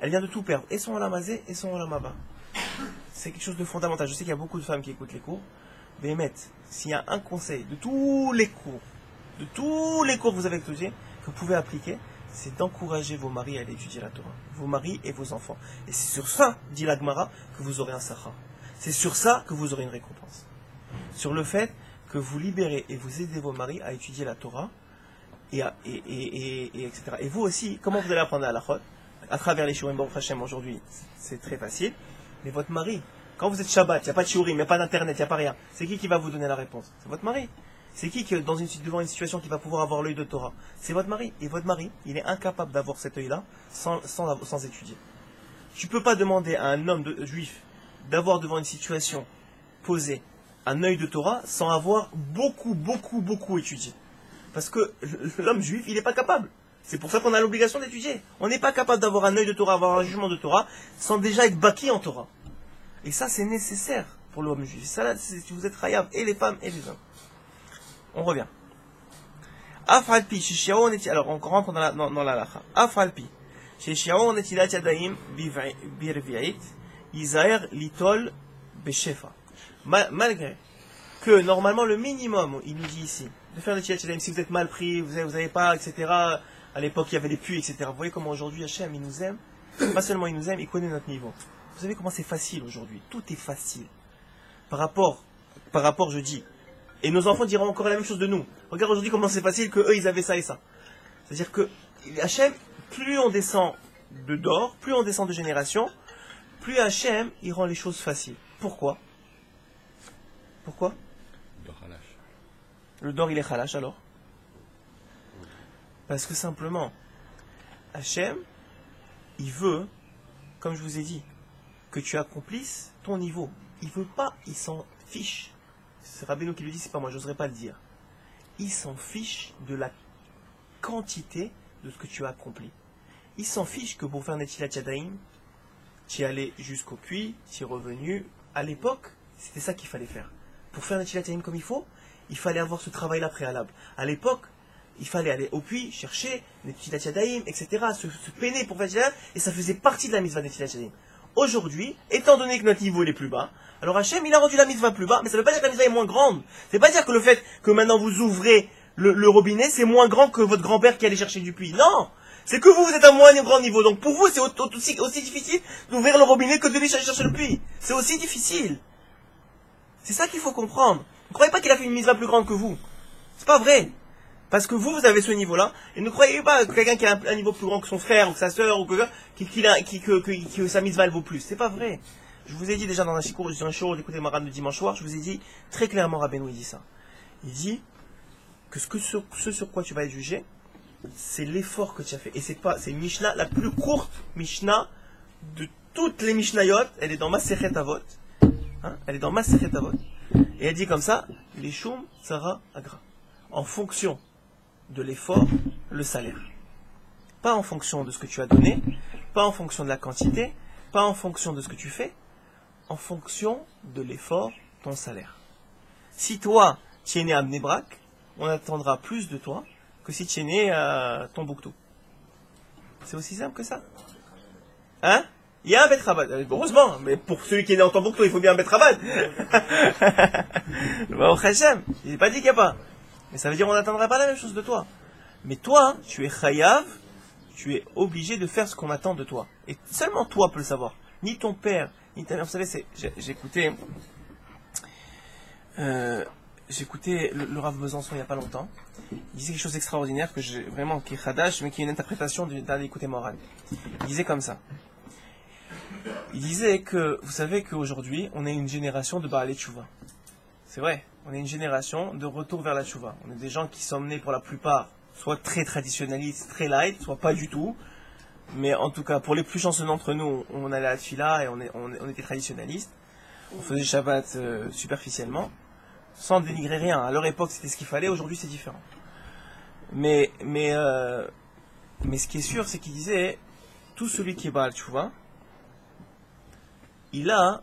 elle vient de tout perdre, et son olamazé, et son olamaba. C'est quelque chose de fondamental. Je sais qu'il y a beaucoup de femmes qui écoutent les cours, mais s'il y a un conseil de tous les cours que vous avez étudiés, que vous pouvez appliquer, c'est d'encourager vos maris à aller étudier la Torah. Vos maris et vos enfants. Et c'est sur ça, dit la Gemara, que vous aurez un sachar. C'est sur ça que vous aurez une récompense. Sur le fait que vous libérez et vous aidez vos maris à étudier la Torah, etc. Et vous aussi, comment vous allez apprendre à la halachot? À travers les shiurim Baruch Hashem aujourd'hui, c'est très facile. Mais votre mari, quand vous êtes Shabbat, il n'y a pas de shiurim, il n'y a pas d'internet, il n'y a pas rien. C'est qui va vous donner la réponse? C'est votre mari. C'est qui devant une situation qui va pouvoir avoir l'œil de Torah? C'est votre mari. Et votre mari, il est incapable d'avoir cet œil-là sans étudier. Tu ne peux pas demander à un homme juif d'avoir devant une situation posée un œil de Torah sans avoir beaucoup étudié. Parce que l'homme juif, il n'est pas capable. C'est pour ça qu'on a l'obligation d'étudier. On n'est pas capable d'avoir un œil de Torah, avoir un jugement de Torah, sans déjà être baki en Torah. Et ça, c'est nécessaire pour l'homme juif. Ça, là, vous êtes rayab, et les femmes et les hommes. On revient. Afalpi, alors on rentre dans la lacha. Afalpi, Shishaon etilat yadaim birvi'it, Isaer litol beshefa. Malgré que normalement le minimum, il nous dit ici, de faire l'etilat yadaim, si vous êtes mal pris, vous n'avez pas, etc. À l'époque, il y avait des puits, etc. Vous voyez comment aujourd'hui Hachem, il nous aime. Pas seulement il nous aime, il connaît notre niveau. Vous savez comment c'est facile aujourd'hui. Tout est facile. Par rapport, je dis. Et nos enfants diront encore la même chose de nous. Regarde aujourd'hui comment c'est facile que eux ils avaient ça et ça. C'est-à-dire que Hachem, plus on descend d'or, plus on descend de génération, plus Hachem il rend les choses faciles. Pourquoi? Le dor il est khalash alors? Parce que simplement, Hachem, il veut, comme je vous ai dit, que tu accomplisses ton niveau. Il veut pas, il s'en fiche. C'est Rabbeinu qui le dit, c'est pas moi, j'oserais pas le dire. Il s'en fiche de la quantité de ce que tu as accompli. Il s'en fiche que pour faire Netilat Yadayim, tu es allé jusqu'au puits, tu es revenu. À l'époque, c'était ça qu'il fallait faire. Pour faire Netilat Yadayim comme il fallait avoir ce travail-là préalable. À l'époque, il fallait aller au puits, chercher Netilat Yadayim, etc., se peiner pour faire Netilat Yadayim, et ça faisait partie de la mitzvah Netilat Yadayim. Aujourd'hui, étant donné que notre niveau est plus bas, alors Hachem, il a rendu la mitzvah plus bas, mais ça ne veut pas dire que la mitzvah est moins grande. Ça ne veut pas dire que le fait que maintenant vous ouvrez le robinet, c'est moins grand que votre grand-père qui allait chercher du puits. Non! C'est que vous êtes à moins grand niveau. Donc pour vous, c'est aussi difficile d'ouvrir le robinet que de lui chercher le puits. C'est aussi difficile. C'est ça qu'il faut comprendre. Ne croyez pas qu'il a fait une mitzvah plus grande que vous. C'est pas vrai. Parce que vous avez ce niveau-là, et ne croyez pas que quelqu'un qui a un niveau plus grand que son frère, ou que sa sœur, ou que sa mitzvah vaut plus. C'est pas vrai. Je vous ai dit déjà dans un show, d'écouter Maran le dimanche soir, je vous ai dit très clairement, Rabbeinu il dit ça. Il dit que ce sur quoi tu vas être jugé, c'est l'effort que tu as fait. Et c'est une Mishnah, la plus courte Mishnah de toutes les Mishnayot, elle est dans Masechet Avot. Elle est dans Masechet Avot. Et elle dit comme ça, les Shum Tzara Agra. En fonction de l'effort, le salaire. Pas en fonction de ce que tu as donné, pas en fonction de la quantité, pas en fonction de ce que tu fais, en fonction de l'effort, ton salaire. Si toi, tu es né à Bnei Brak, on attendra plus de toi que si tu es né à Tombouctou. C'est aussi simple que ça. Hein? Il y a un Bet Chabad. Heureusement, mais pour celui qui est né en Tombouctou, il faut bien un Bet Chabad. Au Hachem, je n'ai pas dit qu'il n'y a pas. Mais ça veut dire qu'on n'attendra pas la même chose de toi. Mais toi, tu es chayav, tu es obligé de faire ce qu'on attend de toi. Et seulement toi peux le savoir. Ni ton père, ni ta mère. Vous savez, j'écoutais le Rav Besançon il n'y a pas longtemps. Il disait quelque chose d'extraordinaire qui est Khadash, mais qui est une interprétation d'un écouté moral. Il disait comme ça. Il disait que, vous savez qu'aujourd'hui, on est une génération de Baalei Tchouva. C'est vrai, on est une génération de retour vers la Tchouva. On est des gens qui sont nés pour la plupart, soit très traditionnalistes, très light, soit pas du tout. Mais en tout cas, pour les plus chanceux d'entre nous, on allait à la Tfila et on était traditionnalistes. On faisait Shabbat superficiellement, sans dénigrer rien. À leur époque, c'était ce qu'il fallait, aujourd'hui c'est différent. Mais ce qui est sûr, c'est qu'il disait, tout celui qui est Baal Tchouva, il a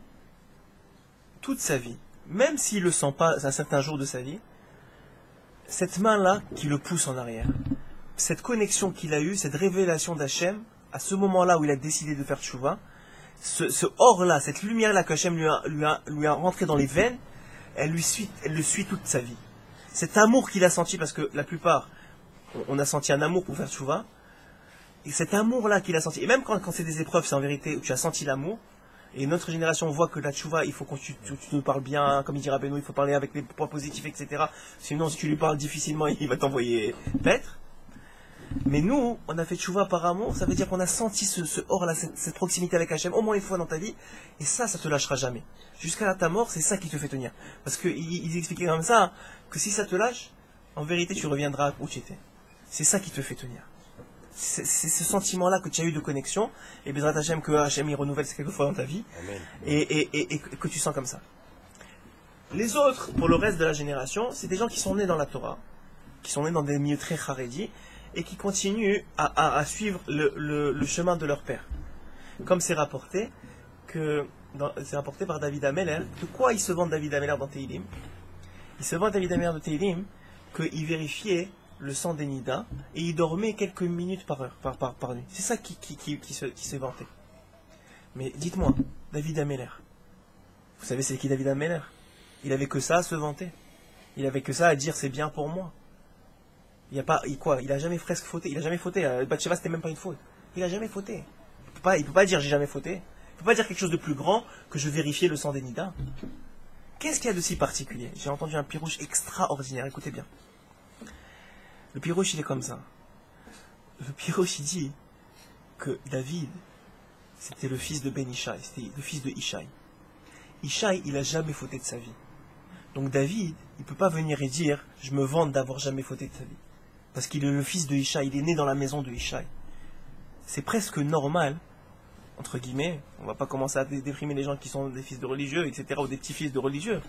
toute sa vie, même s'il ne le sent pas à un certain jour de sa vie, cette main-là qui le pousse en arrière, cette connexion qu'il a eue, cette révélation d'Hachem, à ce moment-là où il a décidé de faire tchouva, ce or-là, cette lumière-là qu'Hachem lui a rentré dans les veines, elle le suit toute sa vie. Cet amour qu'il a senti, parce que la plupart, on a senti un amour pour faire tchouva, et cet amour-là qu'il a senti, et même quand c'est des épreuves, c'est en vérité où tu as senti l'amour. Et notre génération voit que la tchouva, il faut que tu nous parles bien, comme il dira Beno, il faut parler avec les points positifs, etc. Sinon, si tu lui parles difficilement, il va t'envoyer paître. Mais nous, on a fait tchouva par amour, ça veut dire qu'on a senti ce or-là, cette proximité avec Hachem, au moins une fois dans ta vie, et ça te lâchera jamais. Jusqu'à ta mort, c'est ça qui te fait tenir. Parce qu'ils expliquaient comme ça, que si ça te lâche, en vérité, tu reviendras où tu étais. C'est ça qui te fait tenir. C'est ce sentiment-là que tu as eu de connexion, et Bezrat Hachem, que Hachem il renouvelle quelquefois dans ta vie, et que tu sens comme ça. Les autres, pour le reste de la génération, c'est des gens qui sont nés dans la Torah, qui sont nés dans des milieux très charédis, et qui continuent à suivre le chemin de leur père. Comme c'est rapporté par David Ameller. De quoi il se vend David Ameller dans Tehillim? Il se vend David Ameller de Tehillim qu'il vérifiait le sang des Nida, et il dormait quelques minutes par nuit. C'est ça qui s'est vanté. Mais dites-moi, David Ameller, vous savez c'est qui David Ameller? Il avait que ça à se vanter. Il avait que ça à dire c'est bien pour moi. Il a jamais presque fauté. Il a jamais fauté. Bathsheba c'était même pas une faute. Il a jamais fauté. Il peut pas dire j'ai jamais fauté. Il peut pas dire quelque chose de plus grand que je vérifiais le sang des Nida. Qu'est-ce qu'il y a de si particulier? J'ai entendu un pirouche extraordinaire. Écoutez bien. Le pirouche, il est comme ça. Le pirouche, il dit que David, c'était le fils de Ben Ishai, c'était le fils de Ishai. Ishai, il a jamais fauté de sa vie. Donc David, il ne peut pas venir et dire, je me vante d'avoir jamais fauté de sa vie. Parce qu'il est le fils de Ishai, il est né dans la maison de Ishai. C'est presque normal, entre guillemets, on ne va pas commencer à déprimer les gens qui sont des fils de religieux, etc., ou des petits-fils de religieux.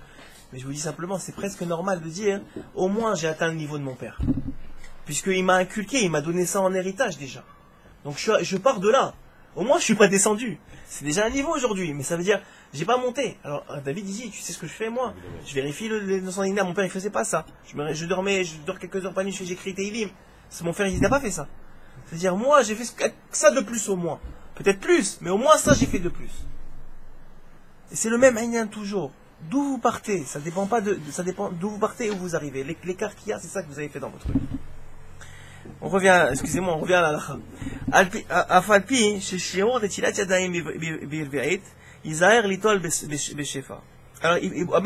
Mais je vous dis simplement, c'est presque normal de dire, au moins j'ai atteint le niveau de mon père. Puisqu'il m'a inculqué, il m'a donné ça en héritage déjà. Donc je pars de là. Au moins je suis pas descendu. C'est déjà un niveau aujourd'hui, mais ça veut dire j'ai pas monté. Alors David dit, tu sais ce que je fais moi? Je vérifie le sang d'Ina. Mon père il faisait pas ça. Je dors quelques heures par nuit, j'écris Tehillim. C'est mon frère il n'a pas fait ça. C'est-à-dire moi j'ai fait ça de plus au moins. Peut-être plus, mais au moins ça j'ai fait de plus. Et c'est le même Aïnyan toujours. D'où vous partez, ça dépend d'où vous partez et où vous arrivez. L'écart qu'il y a, c'est ça que vous avez fait dans votre vie. On revient à la halakha. Afalpi, chez Shiur de Tilat Yadayim Birveit, Isaher Litol Beshefa. Alors,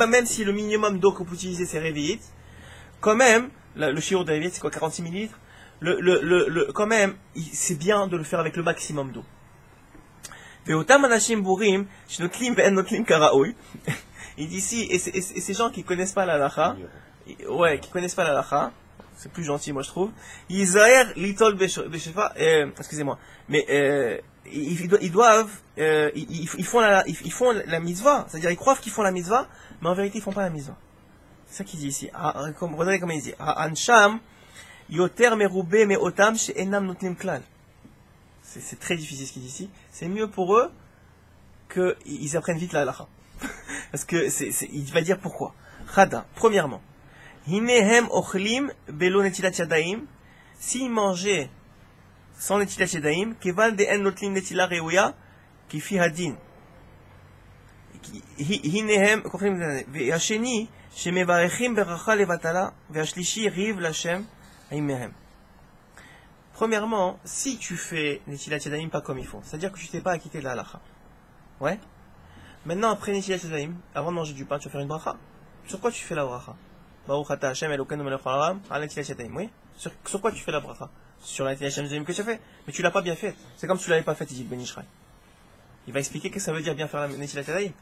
même si le minimum d'eau que vous utilisez c'est Réveillite, quand même, le Shiur de Réveillite c'est quoi, 46 millilitres? Quand même, c'est bien de le faire avec le maximum d'eau. Veotam Anashim Burim, Shnotlim Ben Notlim Karaoui. Il dit ici, et ces gens qui connaissent pas la halakha, c'est plus gentil, moi je trouve. Isaher litol beshefa, excusez-moi, mais ils font la mitzvah, c'est-à-dire ils croient qu'ils font la mitzvah, mais en vérité ils font pas la mitzvah. C'est ça qu'il dit ici. Regardez comment il dit. Ansham Yoter meroube me otam she enam notlim klal. C'est très difficile ce qu'il dit ici. C'est mieux pour eux qu'ils apprennent vite la halakha. Parce que il va dire pourquoi. Chada, premièrement. Hinehem ochlim belo netilat yadaim. S'ils mangeaient sans netilat yadaim, kevan de en notlim netila reuya, kifi hadin. Hinehem, והשני, שמברכים ברכה לבטלה, והשלישי ריב לשם עימהם. Premièrement, si tu fais Netilat Yadayim pas comme il faut, c'est-à-dire que tu t'es pas acquitté de la halakha. Ouais. Maintenant, après Netilat Yadayim, avant de manger du pain, tu vas faire une bracha. Sur quoi tu fais la bracha? Baruch ata Hashem Elokeinu melech haolam, al Netilat Yadayim. Oui. Sur quoi tu fais la bracha? Sur la Netilat Yadayim que tu as fait. Mais tu l'as pas bien fait. C'est comme si tu l'avais pas fait, il dit Ben Ishraï. Il va expliquer que ça veut dire bien faire la Netilat Yadayim.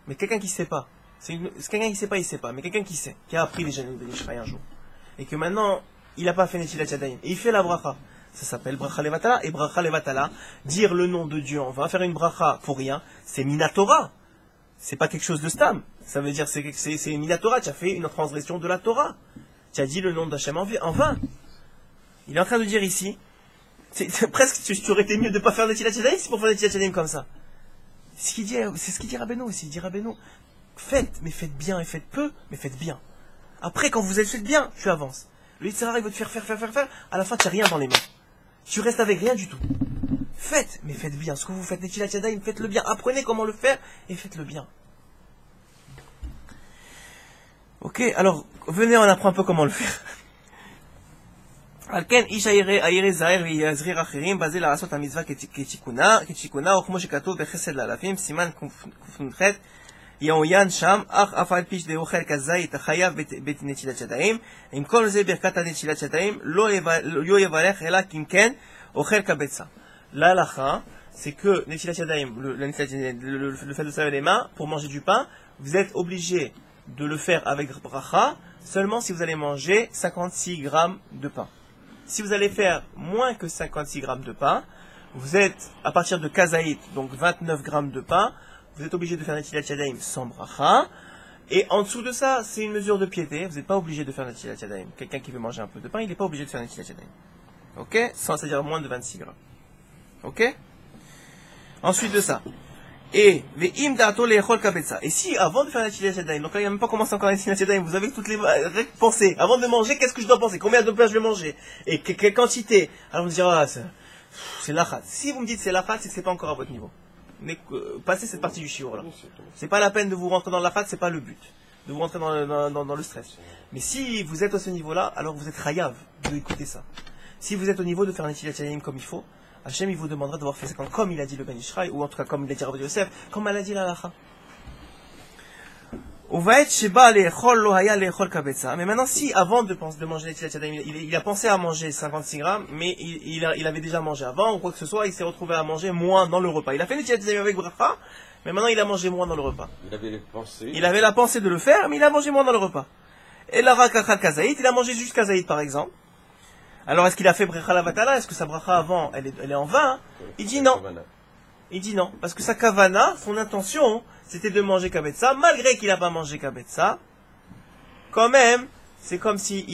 Mais quelqu'un qui sait pas, c'est quelqu'un qui sait pas, il sait pas. Mais quelqu'un qui sait, qui a appris déjà Ben Ishraï un jour, et que maintenant il a pas fait Netilat Yadayim, et il fait la bracha. Ça s'appelle bracha levatala. Et bracha levatala, dire le nom de Dieu, on va faire une bracha pour rien, c'est minatora. C'est pas quelque chose de stam. Ça veut dire c'est minatora. Tu as fait une transgression de la Torah. Tu as dit le nom d'Hachem en vain. Il est en train de dire ici, presque tu aurais été mieux de pas faire Netilat Yadayim si pour faire Netilat Yadayim comme ça. C'est ce qu'il dit Rabbeinu aussi. Il dit Rabbeinu, faites, mais faites bien, et faites peu, mais faites bien. Après, quand vous êtes fait bien, tu avances. Le Yitzhara, il veut te faire. À la fin, tu n'as rien dans les mains. Tu restes avec rien du tout. Faites, mais faites bien. Ce que vous faites, Netilat Yadayim, faites-le bien. Apprenez comment le faire et faites-le bien. Ok, alors, venez, on apprend un peu comment le faire. על כן, איש העיר זהיר ויזהיר אחרים, בזה לעשות המצווה כתיקונה, או כמו שכתוב בחסד לאלפים, סימן ק"ח, יעוין שם, אך אף על פי דאוכל כזית החייב בנטילת ידיים, עם כל זה ברכת הנטילת ידיים, לא יברך אלא אם כן אוכל כביצה. L'halakha, c'est que netilat yadayim, le fait de se laver les mains pour manger du pain, vous êtes obligé de le faire avec bracha seulement si vous allez manger 56 grammes de pain. Si vous allez faire moins que 56 grammes de pain, vous êtes, à partir de kazaït, donc 29 grammes de pain, vous êtes obligé de faire Netilat Yadayim sans bracha. Et en dessous de ça, c'est une mesure de piété. Vous n'êtes pas obligé de faire Netilat Yadayim. Quelqu'un qui veut manger un peu de pain, il n'est pas obligé de faire Netilat Yadayim. Ok? C'est-à-dire moins de 26 grammes. Ok? Ensuite de ça. Et si avant de faire Netilat Yadayim, donc là il n'y a même pas commencé encore Netilat Yadayim, vous avez toutes les pensées. Avant de manger, qu'est-ce que je dois penser? Combien de pain je vais manger? Et quelle quantité? Alors vous me direz, c'est l'achat. Si vous me dites c'est l'achat, c'est que c'est pas encore à votre niveau. Mais passez cette partie du shiur là. C'est pas la peine de vous rentrer dans l'achat, c'est pas le but. De vous rentrer dans le stress. Mais si vous êtes à ce niveau là, alors vous êtes chayav de écouter ça. Si vous êtes au niveau de faire Netilat Yadayim comme il faut, Hachem il vous demandera d'avoir fait ça comme il a dit le Ben Ishraï, ou en tout cas comme il a dit Rabbi Yosef, comme elle a dit la halakha. Mais maintenant, si avant de manger Netilat Yadayim, il a pensé à manger 56 grammes, mais il avait déjà mangé avant, ou quoi que ce soit, il s'est retrouvé à manger moins dans le repas. Il a fait Netilat Yadayim avec bracha, mais maintenant il a mangé moins dans le repas. Il avait la pensée de le faire, mais il a mangé moins dans le repas. Et la rakachal kazaït, il a mangé juste kazaït par exemple. Alors est-ce qu'il a fait bracha la vatala? Est-ce que sa bracha avant, elle est en vain? Il dit non. Il dit non, parce que sa kavana, son intention, c'était de manger kabetza, malgré qu'il n'a pas mangé kabetza. Quand même, c'est comme s'il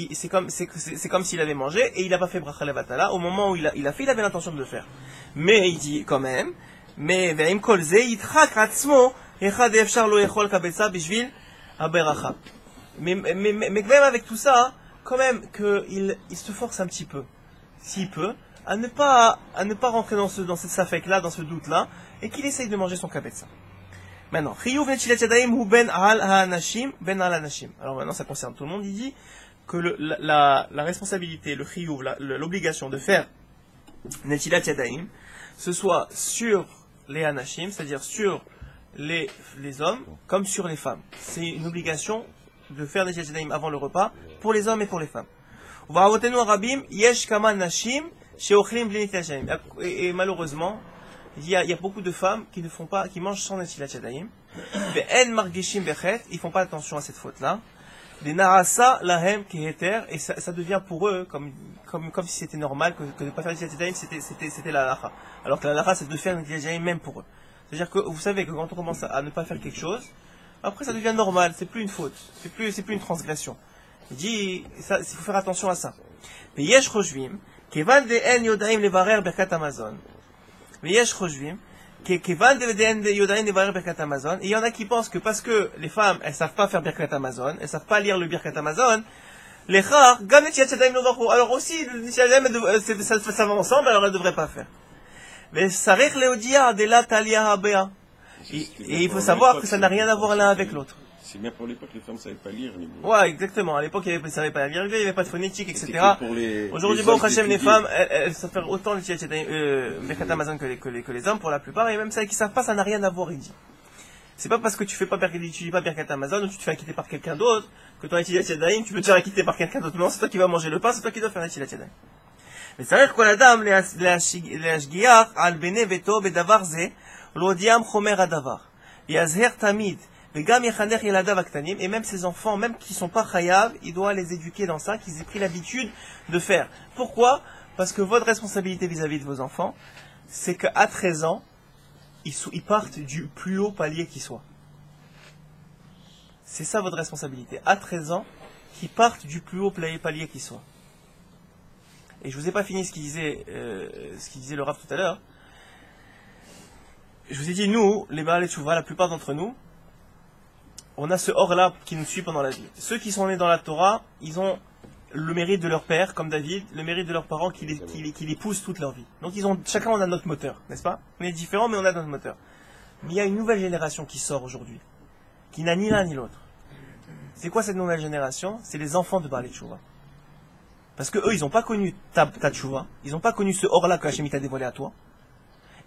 avait mangé et il n'a pas fait bracha levatala. Au moment où il a fait, il avait l'intention de le faire. Mais il dit quand même, mais ve'im kol ze yitchak atzmo echad efshar lo echol kabetza bishvil haberacha. Mais même avec tout ça, quand même qu'il se force un petit peu, s'il peut, à ne pas rentrer dans cette safek-là, dans ce doute-là, et qu'il essaye de manger son kabetza. Maintenant, chiyuv netilat yadayim hu ben al ha'anashim, ben al ha'anashim. Alors maintenant, ça concerne tout le monde. Il dit que la responsabilité, le chiyuv, l'obligation de faire netilat yadayim, ce soit sur les anashim, c'est-à-dire sur les hommes, comme sur les femmes. C'est une obligation de faire netilat yadayim avant le repas, pour les hommes et pour les femmes. Et malheureusement, il y a beaucoup de femmes qui mangent sans netilat yadayim. Ils font pas attention à cette faute-là. Et ça devient pour eux comme si c'était normal que de ne pas faire netilat yadayim, c'était la halakha. Alors que la halakha, c'est de faire netilat yadayim même pour eux. C'est-à-dire que vous savez que quand on commence à ne pas faire quelque chose, après ça devient normal, c'est plus une faute, c'est plus une transgression. Il dit, ça, il faut faire attention à ça. Veyesh chojvim, kevan de'en yodaim levarer berkat Amazon. Veyesh chojvim, kevan de'en yodaim levarer berkat Amazon. Et il y en a qui pensent que parce que les femmes, elles savent pas faire berkat Amazon, elles savent pas lire le berkat Amazon, les chars, gam netilat yadayim lo. Alors aussi, le netilat yadayim, ça va ensemble, alors elles ne devraient pas faire. Mais sarich leodia de la talia habea. Et il faut savoir que ça n'a rien à voir l'un avec l'autre. C'est bien pour l'époque, les femmes ne savaient pas lire. Ouais, exactement. À l'époque, ils ne savaient pas lire, il n'y avait pas de phonétique, etc. Aujourd'hui, bon, Hachem, les femmes, elles savent faire autant le Berkat Amazon que les hommes, pour la plupart, et même celles qui ne savent pas, ça n'a rien à voir, il dit. C'est pas parce que tu n'étudies pas Berkat Amazon ou tu te fais acquitter par quelqu'un d'autre que ton Netilat Yadayim, tu peux te faire acquitter par quelqu'un d'autre. Non, c'est toi qui vas manger le pain, c'est toi qui dois faire Netilat Yadayim. Mais ça veut dire que la dame, להשגיח על בני ביתו בדבר זה, להודיעם חומר הדבר. ויזהר תמיד, וגם יחנך ילדיו הקטנים, et même ses enfants, même qui sont pas chayav, il doit les éduquer dans ça, qu'ils aient pris l'habitude de faire. Pourquoi? Parce que votre responsabilité vis-à-vis de vos enfants, c'est qu'à 13 ans, ils partent du plus haut palier qui soit. C'est ça votre responsabilité. À 13 ans, qu'ils partent du plus haut palier qui soit. Et je vous ai pas fini ce qu'il disait le Rav tout à l'heure. Je vous ai dit, nous, les Baalei Teshuvah, la plupart d'entre nous, on a ce or-là qui nous suit pendant la vie. Ceux qui sont nés dans la Torah, ils ont le mérite de leur père, comme David, le mérite de leurs parents qui les poussent toute leur vie. Donc chacun on a notre moteur, n'est-ce pas? On est différents, mais on a notre moteur. Mais il y a une nouvelle génération qui sort aujourd'hui, qui n'a ni l'un ni l'autre. C'est quoi cette nouvelle génération? C'est les enfants de Baalei Teshuvah. Parce que eux, ils n'ont pas connu ta tchouva, ils n'ont pas connu ce or-là que Hachem t'a dévoilé à toi.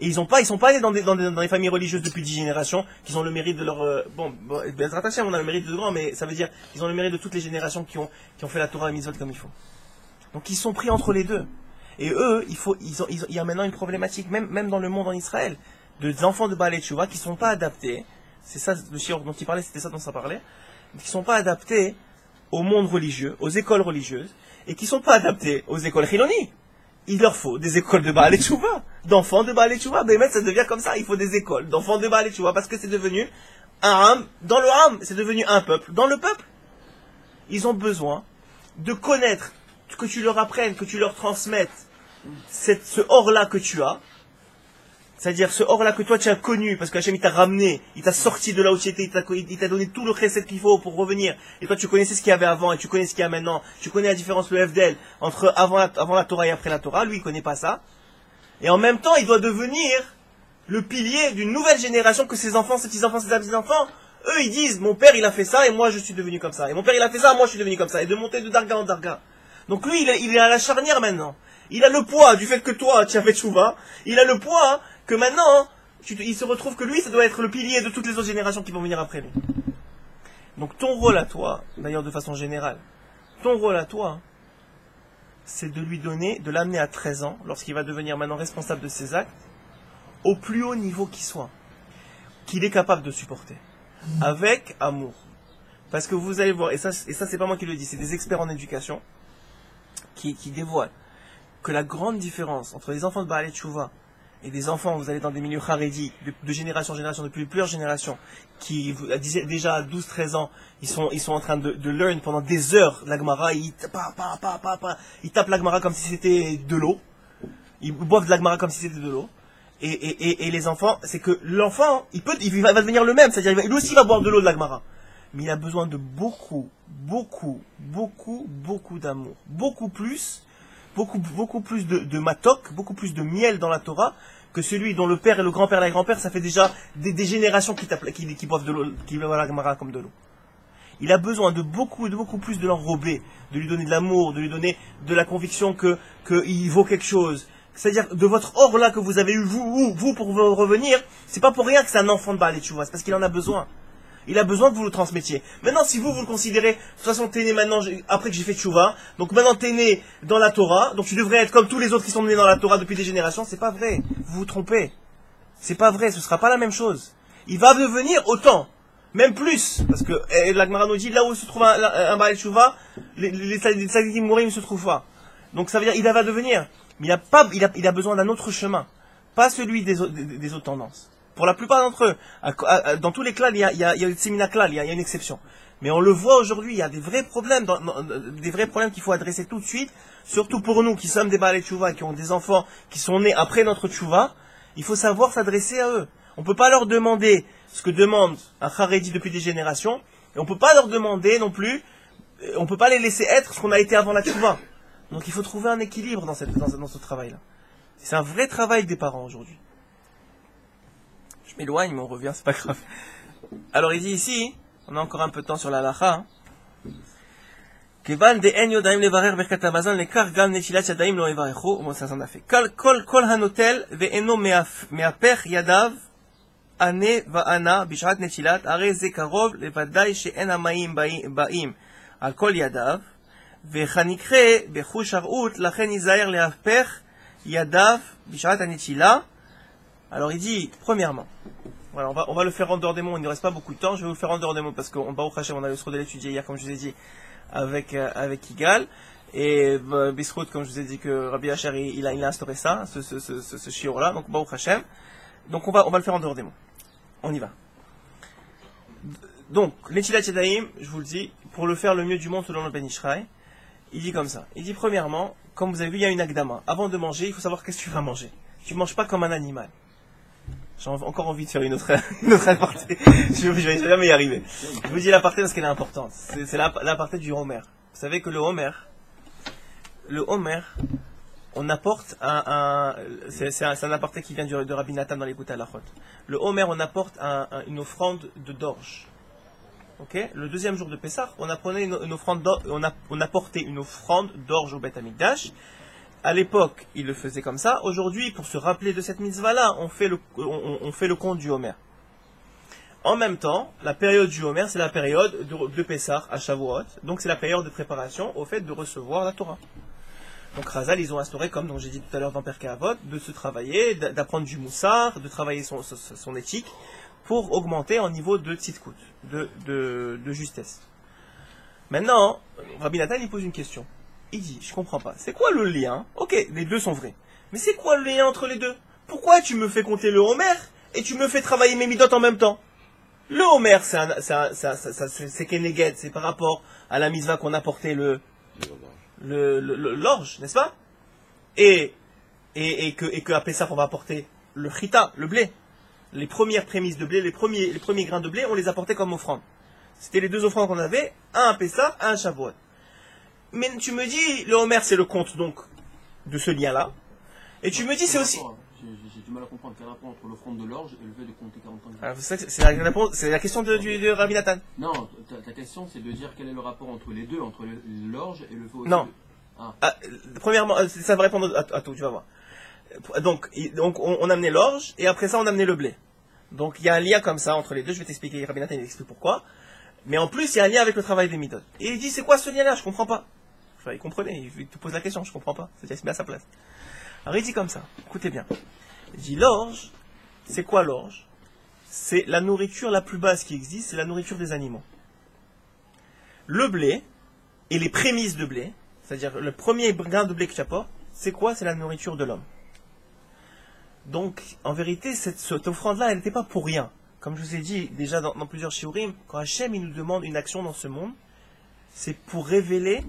Et ils sont pas nés dans des familles religieuses depuis 10 générations, qui ont le mérite de leur, Bezrat Hashem, on a le mérite de grand, mais ça veut dire qu'ils ont le mérite de toutes les générations qui ont fait la Torah et Mitzvot comme il faut. Donc ils sont pris entre les deux. Et eux, il y a maintenant une problématique, même dans le monde en Israël, des enfants de Baalei Teshuvah qui sont pas adaptés, c'est ça, le shiur dont il parlait, c'était ça dont ça parlait, qui sont pas adaptés au monde religieux, aux écoles religieuses, et qui sont pas adaptés aux écoles chiloni. Il leur faut des écoles de Baalei Teshuvah, d'enfants de Baalei Teshuvah. Mais ça devient comme ça, il faut des écoles d'enfants de Baalei Teshuvah, parce que c'est devenu un âme, dans le âme, c'est devenu un peuple. Dans le peuple, ils ont besoin de connaître, que tu leur apprennes, que tu leur transmettes ce or-là que tu as, c'est-à-dire ce or-là que toi tu as connu, parce que Hachem il t'a ramené, il t'a sorti de là où tu étais, il t'a donné tout le chesed qu'il faut pour revenir, et toi tu connaissais ce qu'il y avait avant, et tu connais ce qu'il y a maintenant, tu connais la différence, le FDL, entre avant la Torah et après la Torah, lui il connaît pas ça, et en même temps il doit devenir le pilier d'une nouvelle génération que ses enfants, ses petits-enfants, ses petits-enfants, eux ils disent, mon père il a fait ça, et moi je suis devenu comme ça, et mon père il a fait ça, moi je suis devenu comme ça, et de monter de darga en darga. Donc lui il est à la charnière maintenant, il a le poids du fait que toi tu as fait tchouva, il a le poids que maintenant, il se retrouve que lui, ça doit être le pilier de toutes les autres générations qui vont venir après lui. Donc ton rôle à toi, d'ailleurs de façon générale, ton rôle à toi, c'est de lui donner, de l'amener à 13 ans, lorsqu'il va devenir maintenant responsable de ses actes, au plus haut niveau qu'il soit, qu'il est capable de supporter, avec amour. Parce que vous allez voir, et ça c'est pas moi qui le dis, c'est des experts en éducation, qui dévoilent que la grande différence entre les enfants de Baalei Teshuvah et des enfants, vous allez dans des milieux haredi, de génération en génération, depuis plusieurs générations, qui déjà à 12-13 ans, ils sont en train de learn pendant des heures la Gemara, ils tapent la Gemara comme si c'était de l'eau, ils boivent de la Gemara comme si c'était de l'eau, et les enfants, c'est que l'enfant, il va devenir le même, c'est-à-dire lui aussi va boire de l'eau de la Gemara, mais il a besoin de beaucoup d'amour, beaucoup plus de matok, beaucoup plus de miel dans la Torah que celui dont le père et le grand-père et la grand-père, ça fait déjà des générations qui boivent de l'eau, qui boivent la Gemara comme de l'eau. Il a besoin de beaucoup plus de l'enrober, de lui donner de l'amour, de lui donner de la conviction qu'il vaut quelque chose. C'est-à-dire, de votre or là que vous avez eu, vous pour vous revenir, c'est pas pour rien que c'est un enfant de Baalei Teshuvah, c'est parce qu'il en a besoin. Il a besoin que vous le transmettiez. Maintenant, si vous le considérez, de toute façon, t'es né maintenant, après que j'ai fait tchouva, donc maintenant t'es né dans la Torah, donc tu devrais être comme tous les autres qui sont nés dans la Torah depuis des générations, c'est pas vrai. Vous vous trompez. C'est pas vrai, ce sera pas la même chose. Il va devenir autant, même plus, parce que la Gemara nous dit, là où se trouve un Baalei Teshuvah, les Tzadikim Mourim ne se trouvent pas. Donc ça veut dire, il va devenir. Mais il a besoin d'un autre chemin. Pas celui des autres tendances. pour la plupart d'entre eux. Dans tous les clans, il y a une sémina clal, il y a une exception. Mais on le voit aujourd'hui, il y a des vrais problèmes, des vrais problèmes qu'il faut adresser tout de suite, surtout pour nous qui sommes des Baalei Tchouva, qui ont des enfants qui sont nés après notre Tchouva, il faut savoir s'adresser à eux. On ne peut pas leur demander ce que demande un Haredi depuis des générations, et on ne peut pas leur demander non plus, on ne peut pas les laisser être ce qu'on a été avant la Tchouva. Donc il faut trouver un équilibre dans ce travail-là. C'est un vrai travail des parents aujourd'hui. Je m'éloigne, mais on revient, c'est pas grave. Alors il dit ici, on a encore un peu de temps sur la lacha. Kevan de en yodaim levarer berkat hamazon lekar gam netilat yadayim lo yevarechu. Bon, ça s'en a fait. Kol hanotel ve'eno me'aper yadav ane va'ana bishrat netilat are ze karov levadai she'en hamayim ba'im al kol yadav ve'chanikre bechush har'ut lachen yizaher le'aper yadav bishrat hanetila. Alors il dit, premièrement, voilà, on va le faire en dehors des mots, il ne reste pas beaucoup de temps, je vais vous le faire en dehors des mots parce qu'en Baruch Hashem, on a le Sroud de l'étudier hier, comme je vous ai dit, avec Igal, et Bisroud, comme je vous ai dit que Rabbi Asher, il a instauré ça, ce shiur-là, donc Baruch Hashem. Donc on va le faire en dehors des mots. On y va. Donc, l'Etilat Yadayim, je vous le dis, pour le faire le mieux du monde selon le Ben Ishraï, il dit comme ça. Il dit premièrement, comme vous avez vu, il y a une Akdama. Avant de manger, il faut savoir qu'est-ce que tu vas manger. Tu ne manges pas comme un animal. J'ai encore envie de faire une autre aparté. Je vais jamais y arriver. Je vous dis l'aparté parce qu'elle est importante. C'est l'aparté du Homer. Vous savez que le Homer, on apporte c'est un aparté qui vient de Rabbi Nathan dans les Gouta Halachot. Le Homer, on apporte une offrande de d'orge. Okay? Le deuxième jour de Pessah, on apportait une offrande d'orge au Beth Amikdash. À l'époque, il le faisait comme ça. Aujourd'hui, pour se rappeler de cette mitzvah-là, on fait le compte du Homer. En même temps, la période du Homer, c'est la période de Pessah à Shavuot. Donc, c'est la période de préparation au fait de recevoir la Torah. Donc, Chazal, ils ont instauré, comme j'ai dit tout à l'heure dans Perkei Avot, de se travailler, d'apprendre du moussar, de travailler son éthique, pour augmenter en niveau de tzidkut, de justesse. Maintenant, Rabbi Nathan, il pose une question. Il dit, je comprends pas, c'est quoi le lien? Ok, les deux sont vrais. Mais c'est quoi le lien entre les deux? Pourquoi tu me fais compter le Homer et tu me fais travailler mes midot en même temps? Le Homer, c'est Keneged, c'est par rapport à la mitzvah qu'on a porté l'orge, n'est-ce pas? Et que à Pessah, on va apporter le chita, le blé. Les premières prémices de blé, les premiers grains de blé, on les apportait comme offrande. C'était les deux offrandes qu'on avait, un à Pessah, un à Shavuot. Mais tu me dis, le Homer, c'est le compte donc de ce lien-là. Et tu me dis, c'est aussi... J'ai du mal à comprendre quel rapport entre l'offrande de l'orge et le fait de compter 40 ans. Alors, c'est la question de Rabbi Nathan. Non, ta question, c'est de dire quel est le rapport entre les deux, entre l'orge et le feu. Non. Premièrement, ça va répondre à tout, tu vas voir. Donc on a amené l'orge, et après ça, on a amené le blé. Donc, il y a un lien comme ça entre les deux. Je vais t'expliquer, Rabbi Nathan, il explique pourquoi. Mais en plus, il y a un lien avec le travail des midot. Et il dit, c'est quoi ce lien-là? Je comprends pas. Enfin, il comprenait, il te pose la question, je comprends pas. C'est-à-dire, il se met à sa place. Alors, il dit comme ça, écoutez bien. Il dit, l'orge, c'est quoi l'orge? C'est la nourriture la plus basse qui existe, c'est la nourriture des animaux. Le blé, et les prémices de blé, c'est-à-dire le premier grain de blé que tu apportes, c'est quoi? C'est la nourriture de l'homme. Donc, en vérité, cette offrande-là, elle n'était pas pour rien. Comme je vous ai dit déjà dans plusieurs shiurim, quand Hachem il nous demande une action dans ce monde, c'est pour révéler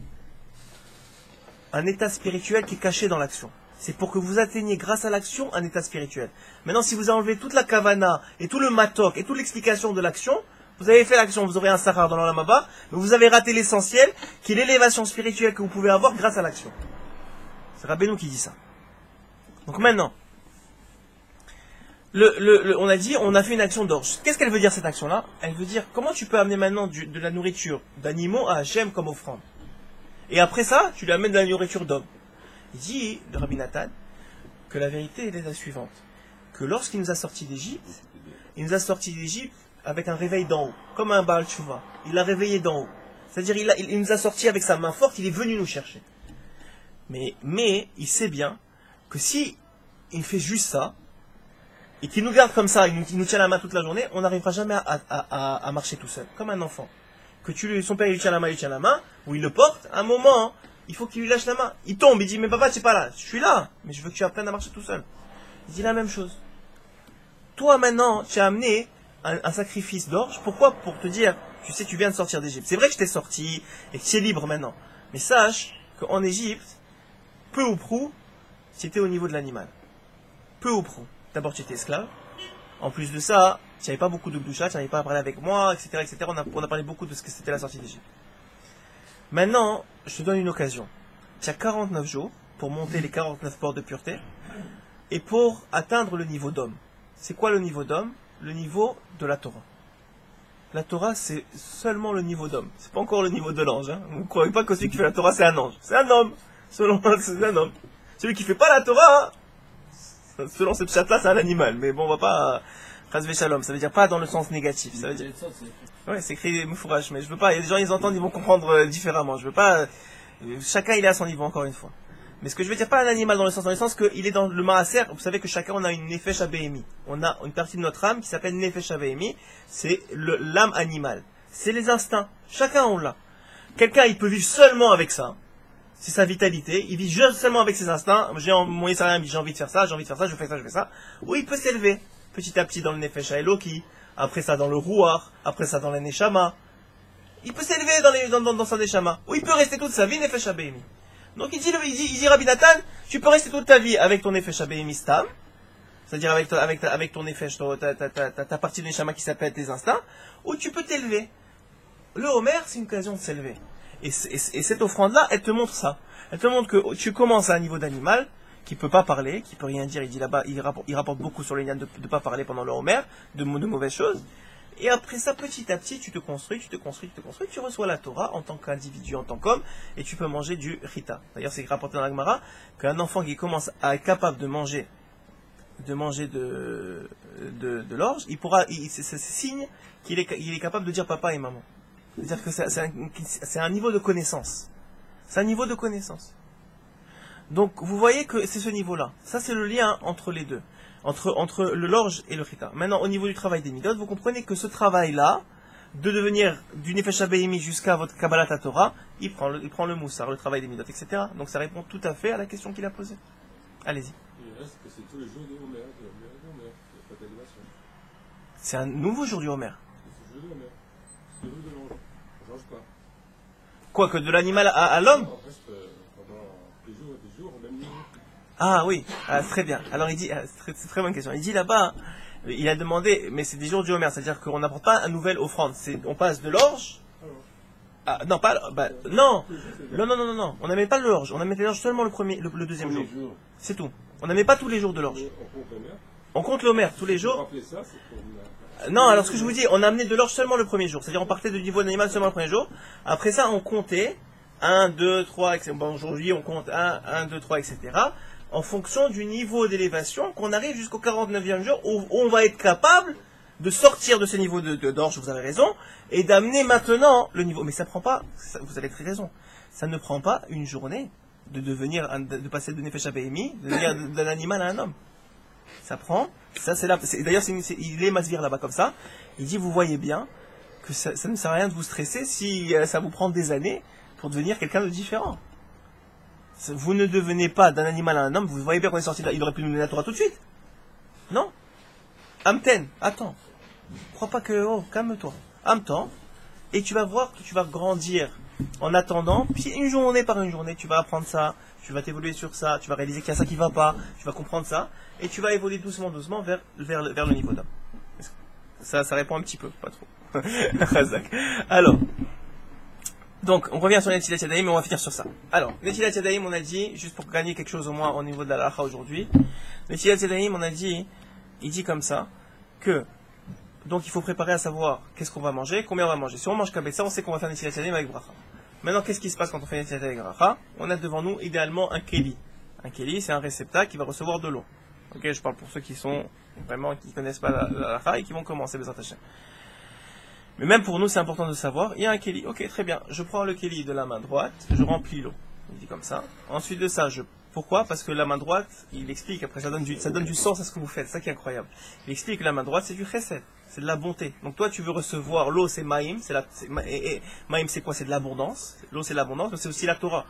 un état spirituel qui est caché dans l'action. C'est pour que vous atteigniez grâce à l'action un état spirituel. Maintenant, si vous enlevez toute la kavana et tout le matok et toute l'explication de l'action, vous avez fait l'action, vous aurez un sahar dans l'olam haba, mais vous avez raté l'essentiel, qui est l'élévation spirituelle que vous pouvez avoir grâce à l'action. C'est Rabbeinu qui dit ça. Donc maintenant, on a dit, on a fait une action d'orge. Qu'est-ce qu'elle veut dire cette action-là? Elle veut dire, comment tu peux amener maintenant de la nourriture d'animaux à Hachem comme offrande? Et après ça, tu lui amènes de la nourriture d'homme. Il dit, le Rabbi Nathan, que la vérité est la suivante. Que lorsqu'il nous a sortis d'Égypte, il nous a sortis d'Égypte avec un réveil d'en haut, comme un Baal Tshuva. Il l'a réveillé d'en haut. C'est-à-dire, il nous a sortis avec sa main forte, il est venu nous chercher. Mais il sait bien que si il fait juste ça, et qu'il nous garde comme ça, il nous tient la main toute la journée, on n'arrivera jamais à marcher tout seul, comme un enfant. Son père il lui tient la main, ou il le porte, à un moment, il faut qu'il lui lâche la main. Il tombe, il dit, mais papa, tu es pas là. Je suis là, mais je veux que tu apprennes à marcher tout seul. Il dit la même chose. toi maintenant, tu as amené un sacrifice d'orge. Pourquoi? Pour te dire, tu sais, tu viens de sortir d'Égypte. C'est vrai que je t'ai sorti et que tu es libre maintenant. Mais sache qu'en Égypte, peu ou prou, tu étais au niveau de l'animal. Peu ou prou. D'abord, tu étais esclave. En plus de ça, tu n'avais pas beaucoup de doucha, tu n'avais pas à parler avec moi, etc. etc. On a parlé beaucoup de ce que c'était la sortie d'Égypte. Maintenant, je te donne une occasion. Tu as 49 jours pour monter les 49 portes de pureté et pour atteindre le niveau d'homme. C'est quoi le niveau d'homme? Le niveau de la Torah. La Torah, c'est seulement le niveau d'homme. C'est pas encore le niveau de l'ange. Hein. Vous ne croyez pas que celui qui fait la Torah, c'est un ange. C'est un homme. Selon c'est un homme. Celui qui fait pas la Torah, selon ce chat-là, c'est un animal. Mais bon, on va pas... Chazvé shalom, ça veut dire pas dans le sens négatif. Ça veut dire... Ouais, c'est écrit Mefourash, mais je veux pas... Il y a des gens, ils entendent, ils vont comprendre différemment. Je veux pas... Chacun, il est à son niveau, encore une fois. Mais ce que je veux dire, pas un animal dans le sens qu'il est dans le maaser. Vous savez que chacun, on a une nefesh abéhémi. On a une partie de notre âme qui s'appelle nefesh abéhémi. C'est l'âme animale. C'est les instincts. Chacun, on l'a. Quelqu'un, il peut vivre seulement avec ça. C'est sa vitalité. Il vit juste seulement avec ses instincts. J'ai envie de faire ça, j'ai envie de faire ça, je fais ça, je fais ça. Ou il peut s'élever petit à petit dans le nefesh haeloki. Après ça, dans le ruach. Après ça, dans le neshama. Il peut s'élever dans sa neshama. Ou il peut rester toute sa vie nefesh abéhémi. Donc il dit Rabbi Nathan, tu peux rester toute ta vie avec ton nefesh abéhémi stam, c'est-à-dire avec ton nefesh, ta partie de neshama qui s'appelle tes instincts, ou tu peux t'élever. Le Homer, c'est une occasion de s'élever. Et cette offrande-là, elle te montre ça. Elle te montre que tu commences à un niveau d'animal, qui peut pas parler, qui peut rien dire. Il dit là-bas, il rapporte beaucoup sur les liens de ne pas parler pendant le Homer, de mauvaises choses. Et après ça, petit à petit, tu te construis, tu reçois la Torah en tant qu'individu, en tant qu'homme, et tu peux manger du Rita. D'ailleurs, c'est rapporté dans la Gemara qu'un enfant qui commence à être capable de manger de l'orge, c'est signe qu'il est capable de dire papa et maman. C'est-à-dire que c'est un niveau de connaissance. C'est un niveau de connaissance. Donc, vous voyez que c'est ce niveau-là. Ça, c'est le lien entre les deux. Entre le l'orge et le chita. Maintenant, au niveau du travail des midot, vous comprenez que ce travail-là, de devenir du nefesh abéhémi jusqu'à votre Kabbalat Torah, il prend le moussar, le travail des midot, etc. Donc ça répond tout à fait à la question qu'il a posée. Allez-y. C'est tous les jours du Homer. C'est un nouveau jour du Homer. C'est le jour du Homer. C'est le jour de l'ange. On ne change pas. Quoi, que de l'animal à l'homme? On reste pendant des jours au même niveau. Ah oui, très bien. Alors il dit, c'est une très bonne question. Il dit là-bas, il a demandé, mais c'est des jours du Homer, c'est-à-dire qu'on n'apporte pas une nouvelle offrande. On passe de l'orge. Non, pas, non, on n'amène pas l'orge. On amène l'orge seulement le deuxième jour. C'est tout. On n'amène pas tous les jours de l'orge. On compte l'Homer tous les jours. Non, alors ce que je vous dis, on a amené de l'orge seulement le premier jour. C'est-à-dire on partait du niveau d'animal seulement le premier jour. Après ça, on comptait 1, 2, 3, etc. Bon, aujourd'hui, on compte 1, 2, 3, etc. En fonction du niveau d'élévation, qu'on arrive jusqu'au 49e jour, où on va être capable de sortir de ce niveau d'orge, vous avez raison, et d'amener maintenant le niveau. Mais ça prend pas, vous avez très raison, ça ne prend pas une journée de passer de nefesh abéhémi, de devenir d'un animal à un homme. Ça prend, d'ailleurs il est masvir là-bas comme ça, il dit vous voyez bien que ça ne sert à rien de vous stresser si ça vous prend des années pour devenir quelqu'un de différent. Vous ne devenez pas d'un animal à un homme, vous voyez bien qu'on est sorti de là, il aurait pu nous donner la Torah tout de suite. Non. Amten, attends. Crois pas que, calme-toi. Amten, et tu vas voir que tu vas grandir en attendant, puis une journée par une journée, tu vas apprendre ça, tu vas t'évoluer sur ça, tu vas réaliser qu'il y a ça qui va pas, tu vas comprendre ça, et tu vas évoluer doucement vers le niveau d'homme. Ça répond un petit peu, pas trop. Alors, donc, on revient sur les Netilat Yadayim, mais on va finir sur ça. Alors, Netilat Yadayim, on a dit, juste pour gagner quelque chose au moins au niveau de la halakha aujourd'hui, Netilat Yadayim, on a dit, il dit comme ça, que, donc il faut préparer à savoir qu'est-ce qu'on va manger, combien on va manger. Si on mange kabetza, on sait qu'on va faire Netilat Yadayim avec bracha. Maintenant, qu'est-ce qui se passe quand on fait Netilat Yadayim avec bracha? On a devant nous, idéalement, un keli. Un keli, c'est un réceptacle qui va recevoir de l'eau. Ok, je parle pour ceux qui sont, vraiment, qui connaissent pas la halakha et qui vont commencer, Bezrat Hashem. Mais même pour nous, c'est important de savoir, il y a un keli. Ok, très bien. Je prends le keli de la main droite, je remplis l'eau. Il dit comme ça. Ensuite de ça, pourquoi? Parce que la main droite, il explique, après ça donne du sens à ce que vous faites, c'est ça qui est incroyable. Il explique que la main droite, c'est du chesed, c'est de la bonté. Donc toi, tu veux recevoir l'eau, c'est maïm, maïm c'est quoi? C'est de l'abondance. L'eau, c'est de l'abondance, mais c'est aussi la Torah.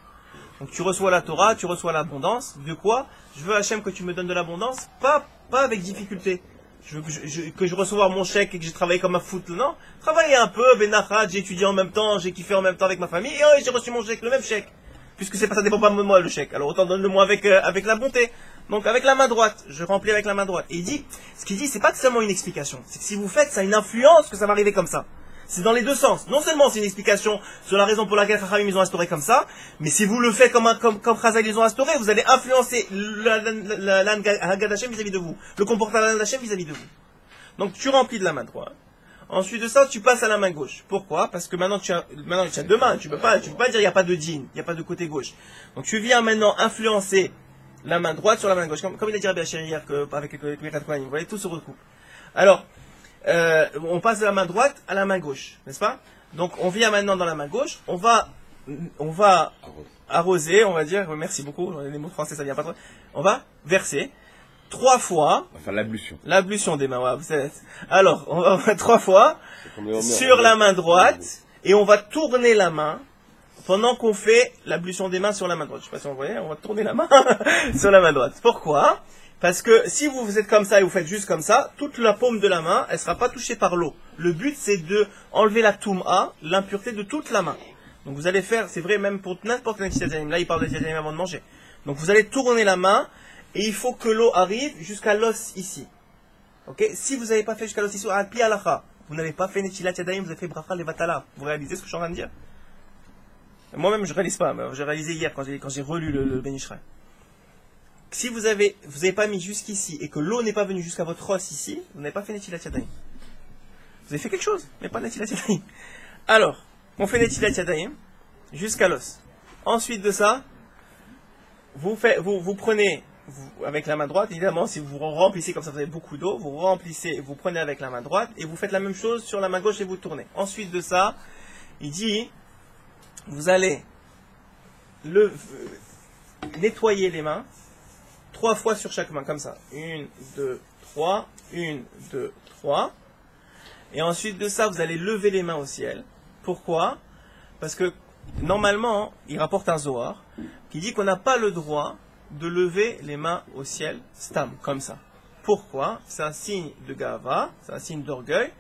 Donc tu reçois la Torah, tu reçois l'abondance. De quoi? Je veux Hachem que tu me donnes de l'abondance, pas avec difficulté. que je recevoir mon chèque et que j'ai travaillé comme un foot, non. Travailler un peu, benachat, j'ai étudié en même temps, j'ai kiffé en même temps avec ma famille, et j'ai reçu mon chèque, le même chèque. Puisque ça dépend pas de moi le chèque. Alors autant donne-le-moi avec la bonté. Donc avec la main droite, je remplis avec la main droite. Et ce qu'il dit, c'est pas seulement une explication. C'est que si vous faites, ça a une influence que ça va arriver comme ça. C'est dans les deux sens. Non seulement c'est une explication sur la raison pour laquelle Chachamim ils ont instauré comme ça, mais si vous le faites comme Chazal ils ont instauré, vous allez influencer l'Hagad Hashem vis-à-vis de vous, le comportement d'Hashem vis-à-vis de vous. Donc tu remplis de la main droite. Ensuite de ça, tu passes à la main gauche. Pourquoi? Parce que maintenant tu as deux mains. Tu peux pas dire il n'y a pas de djinn, il n'y a pas de côté gauche. Donc tu viens maintenant influencer la main droite sur la main gauche, comme il a dit Rabbi Asher hier avec les quatre coins. Vous voyez, tout se recoupe. Alors, on passe de la main droite à la main gauche, n'est-ce pas? Donc on vient maintenant dans la main gauche, on va arroser, on va dire, merci beaucoup, les mots français ça vient pas trop, on va verser 3 fois, enfin l'ablution des mains, ouais, vous savez. Alors, on va 3 fois sur la main droite, et on va tourner la main pendant qu'on fait l'ablution des mains sur la main droite. Je sais pas si vous voyez, on va tourner la main sur la main droite. Pourquoi? Parce que si vous êtes comme ça et vous faites juste comme ça, toute la paume de la main, elle sera pas touchée par l'eau. Le but, c'est de enlever la toum'a, l'impureté de toute la main. Donc vous allez faire, c'est vrai même pour n'importe quel tzadianim. Là, il parle de tzadianim avant de manger. Donc vous allez tourner la main et il faut que l'eau arrive jusqu'à l'os ici. Ok? Si vous n'avez pas fait jusqu'à l'os ici, al pi alacha, vous n'avez pas fait netilat yadayim, vous avez fait bracha levatala. Vous réalisez ce que je suis en train de dire? Moi-même, je réalise pas, mais j'ai réalisé hier quand j'ai relu le Ben Ishraï. Si vous avez pas mis jusqu'ici et que l'eau n'est pas venue jusqu'à votre os ici, vous n'avez pas fait Netilat Yadayim. Vous avez fait quelque chose, mais pas Netilat Yadayim. Alors, on fait Netilat Yadayim jusqu'à l'os. Ensuite de ça, vous prenez avec la main droite, évidemment, si vous remplissez comme ça, vous avez beaucoup d'eau, vous prenez avec la main droite et vous faites la même chose sur la main gauche et vous tournez. Ensuite de ça, il dit, vous allez nettoyer les mains 3 fois sur chaque main, comme ça. 1, 2, 3, 1, 2, 3. Et ensuite de ça, vous allez lever les mains au ciel. Pourquoi? Parce que, normalement, il rapporte un Zohar, qui dit qu'on n'a pas le droit de lever les mains au ciel, stam, comme ça. Pourquoi? C'est un signe de gava, c'est un signe d'orgueil,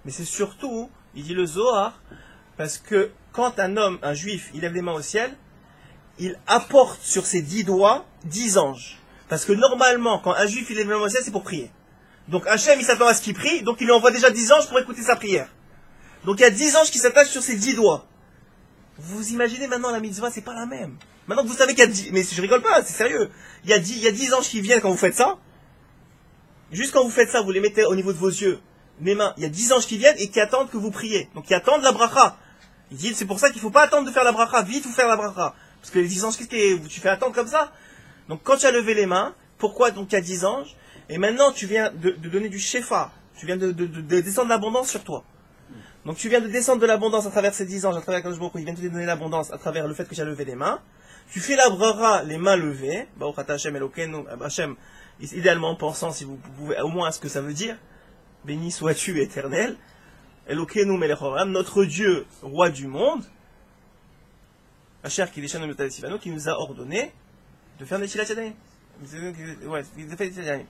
mais c'est surtout, il dit le Zohar, parce que quand un juif, il lève les mains au ciel, il apporte sur ses 10 doigts 10 anges. Parce que normalement, quand un juif il lève les mains au ciel, c'est pour prier. Donc Hachem, il s'attend à ce qu'il prie, donc il lui envoie déjà 10 anges pour écouter sa prière. Donc il y a 10 anges qui s'attachent sur ses 10 doigts. Vous imaginez maintenant la mitzvah, c'est pas la même. Maintenant que vous savez qu'il y a 10... Mais je rigole pas, c'est sérieux. Il y a 10 anges qui viennent quand vous faites ça. Juste quand vous faites ça, vous les mettez au niveau de vos yeux, mes mains. Il y a 10 anges qui viennent et qui attendent que vous priez. Donc qui attendent la bracha. Il dit, c'est pour ça qu'il ne faut pas attendre de faire la bracha. Vite, vous faire la bracha. Parce que les 10 anges, tu fais attendre comme ça. Donc quand tu as levé les mains, pourquoi donc il y a 10 anges? Et maintenant tu viens de donner du shefa. Tu viens de descendre l'abondance sur toi. Donc tu viens de descendre de l'abondance à travers ces 10 anges, à travers Kadosh Baruch Hu, il vient de te donner l'abondance à travers le fait que tu as levé les mains. Tu fais la bracha, les mains levées. Baruch atah Hashem Elokeinu, Hashem, idéalement pensant, si vous pouvez au moins à ce que ça veut dire, béni sois-tu éternel, Elokeinu melech haolam, notre Dieu, roi du monde, Asher Kideshanu Mitzvot Sivano, qui nous a ordonné de faire Netilat Yadayim.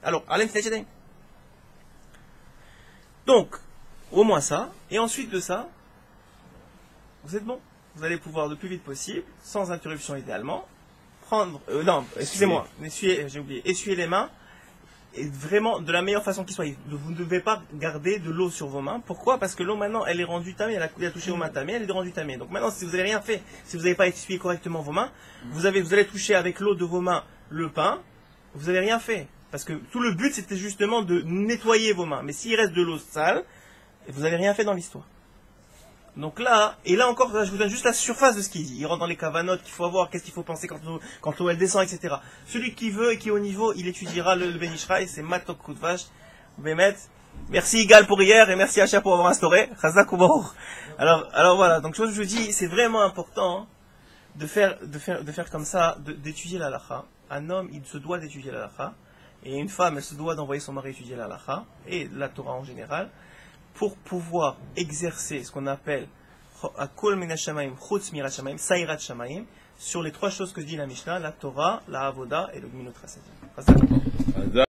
Alors, Alem Netilat Yadayim. Donc, au moins ça, et ensuite de ça, vous êtes bon. Vous allez pouvoir le plus vite possible, sans interruption idéalement, essuyer les mains, et vraiment de la meilleure façon qui soit. Vous ne devez pas garder de l'eau sur vos mains. Pourquoi? Parce que l'eau maintenant, elle est rendue tamée, elle a touché aux mains tamées, elle est rendue tamée. Donc maintenant, si vous n'avez rien fait, si vous n'avez pas essuyé correctement vos mains, vous allez toucher avec l'eau de vos mains le pain, vous n'avez rien fait. Parce que tout le but, c'était justement de nettoyer vos mains. Mais s'il reste de l'eau sale, vous n'avez rien fait dans l'histoire. Donc là, et là encore, je vous donne juste la surface de ce qu'il dit. Il rentre dans les cavanotes qu'il faut avoir, qu'est-ce qu'il faut penser quand l'eau elle descend, etc. Celui qui veut et qui est au niveau, il étudiera le Ben Ishraï, c'est Matok Koudvash, Bémet. Merci Igal pour hier et merci Hacha pour avoir instauré. Chazak Ubaruch. Alors voilà, donc ce que je vous dis, c'est vraiment important de faire comme ça, d'étudier la halakha. Un homme, il se doit d'étudier la halakha, et une femme, elle se doit d'envoyer son mari étudier la halakha, et la Torah en général, pour pouvoir exercer ce qu'on appelle Akol min hashamayim, chutz mirat shamayim, sa'irat shamayim, sur les 3 choses que dit la Mishnah, la Torah, la Avoda et le Gminut Chasadim.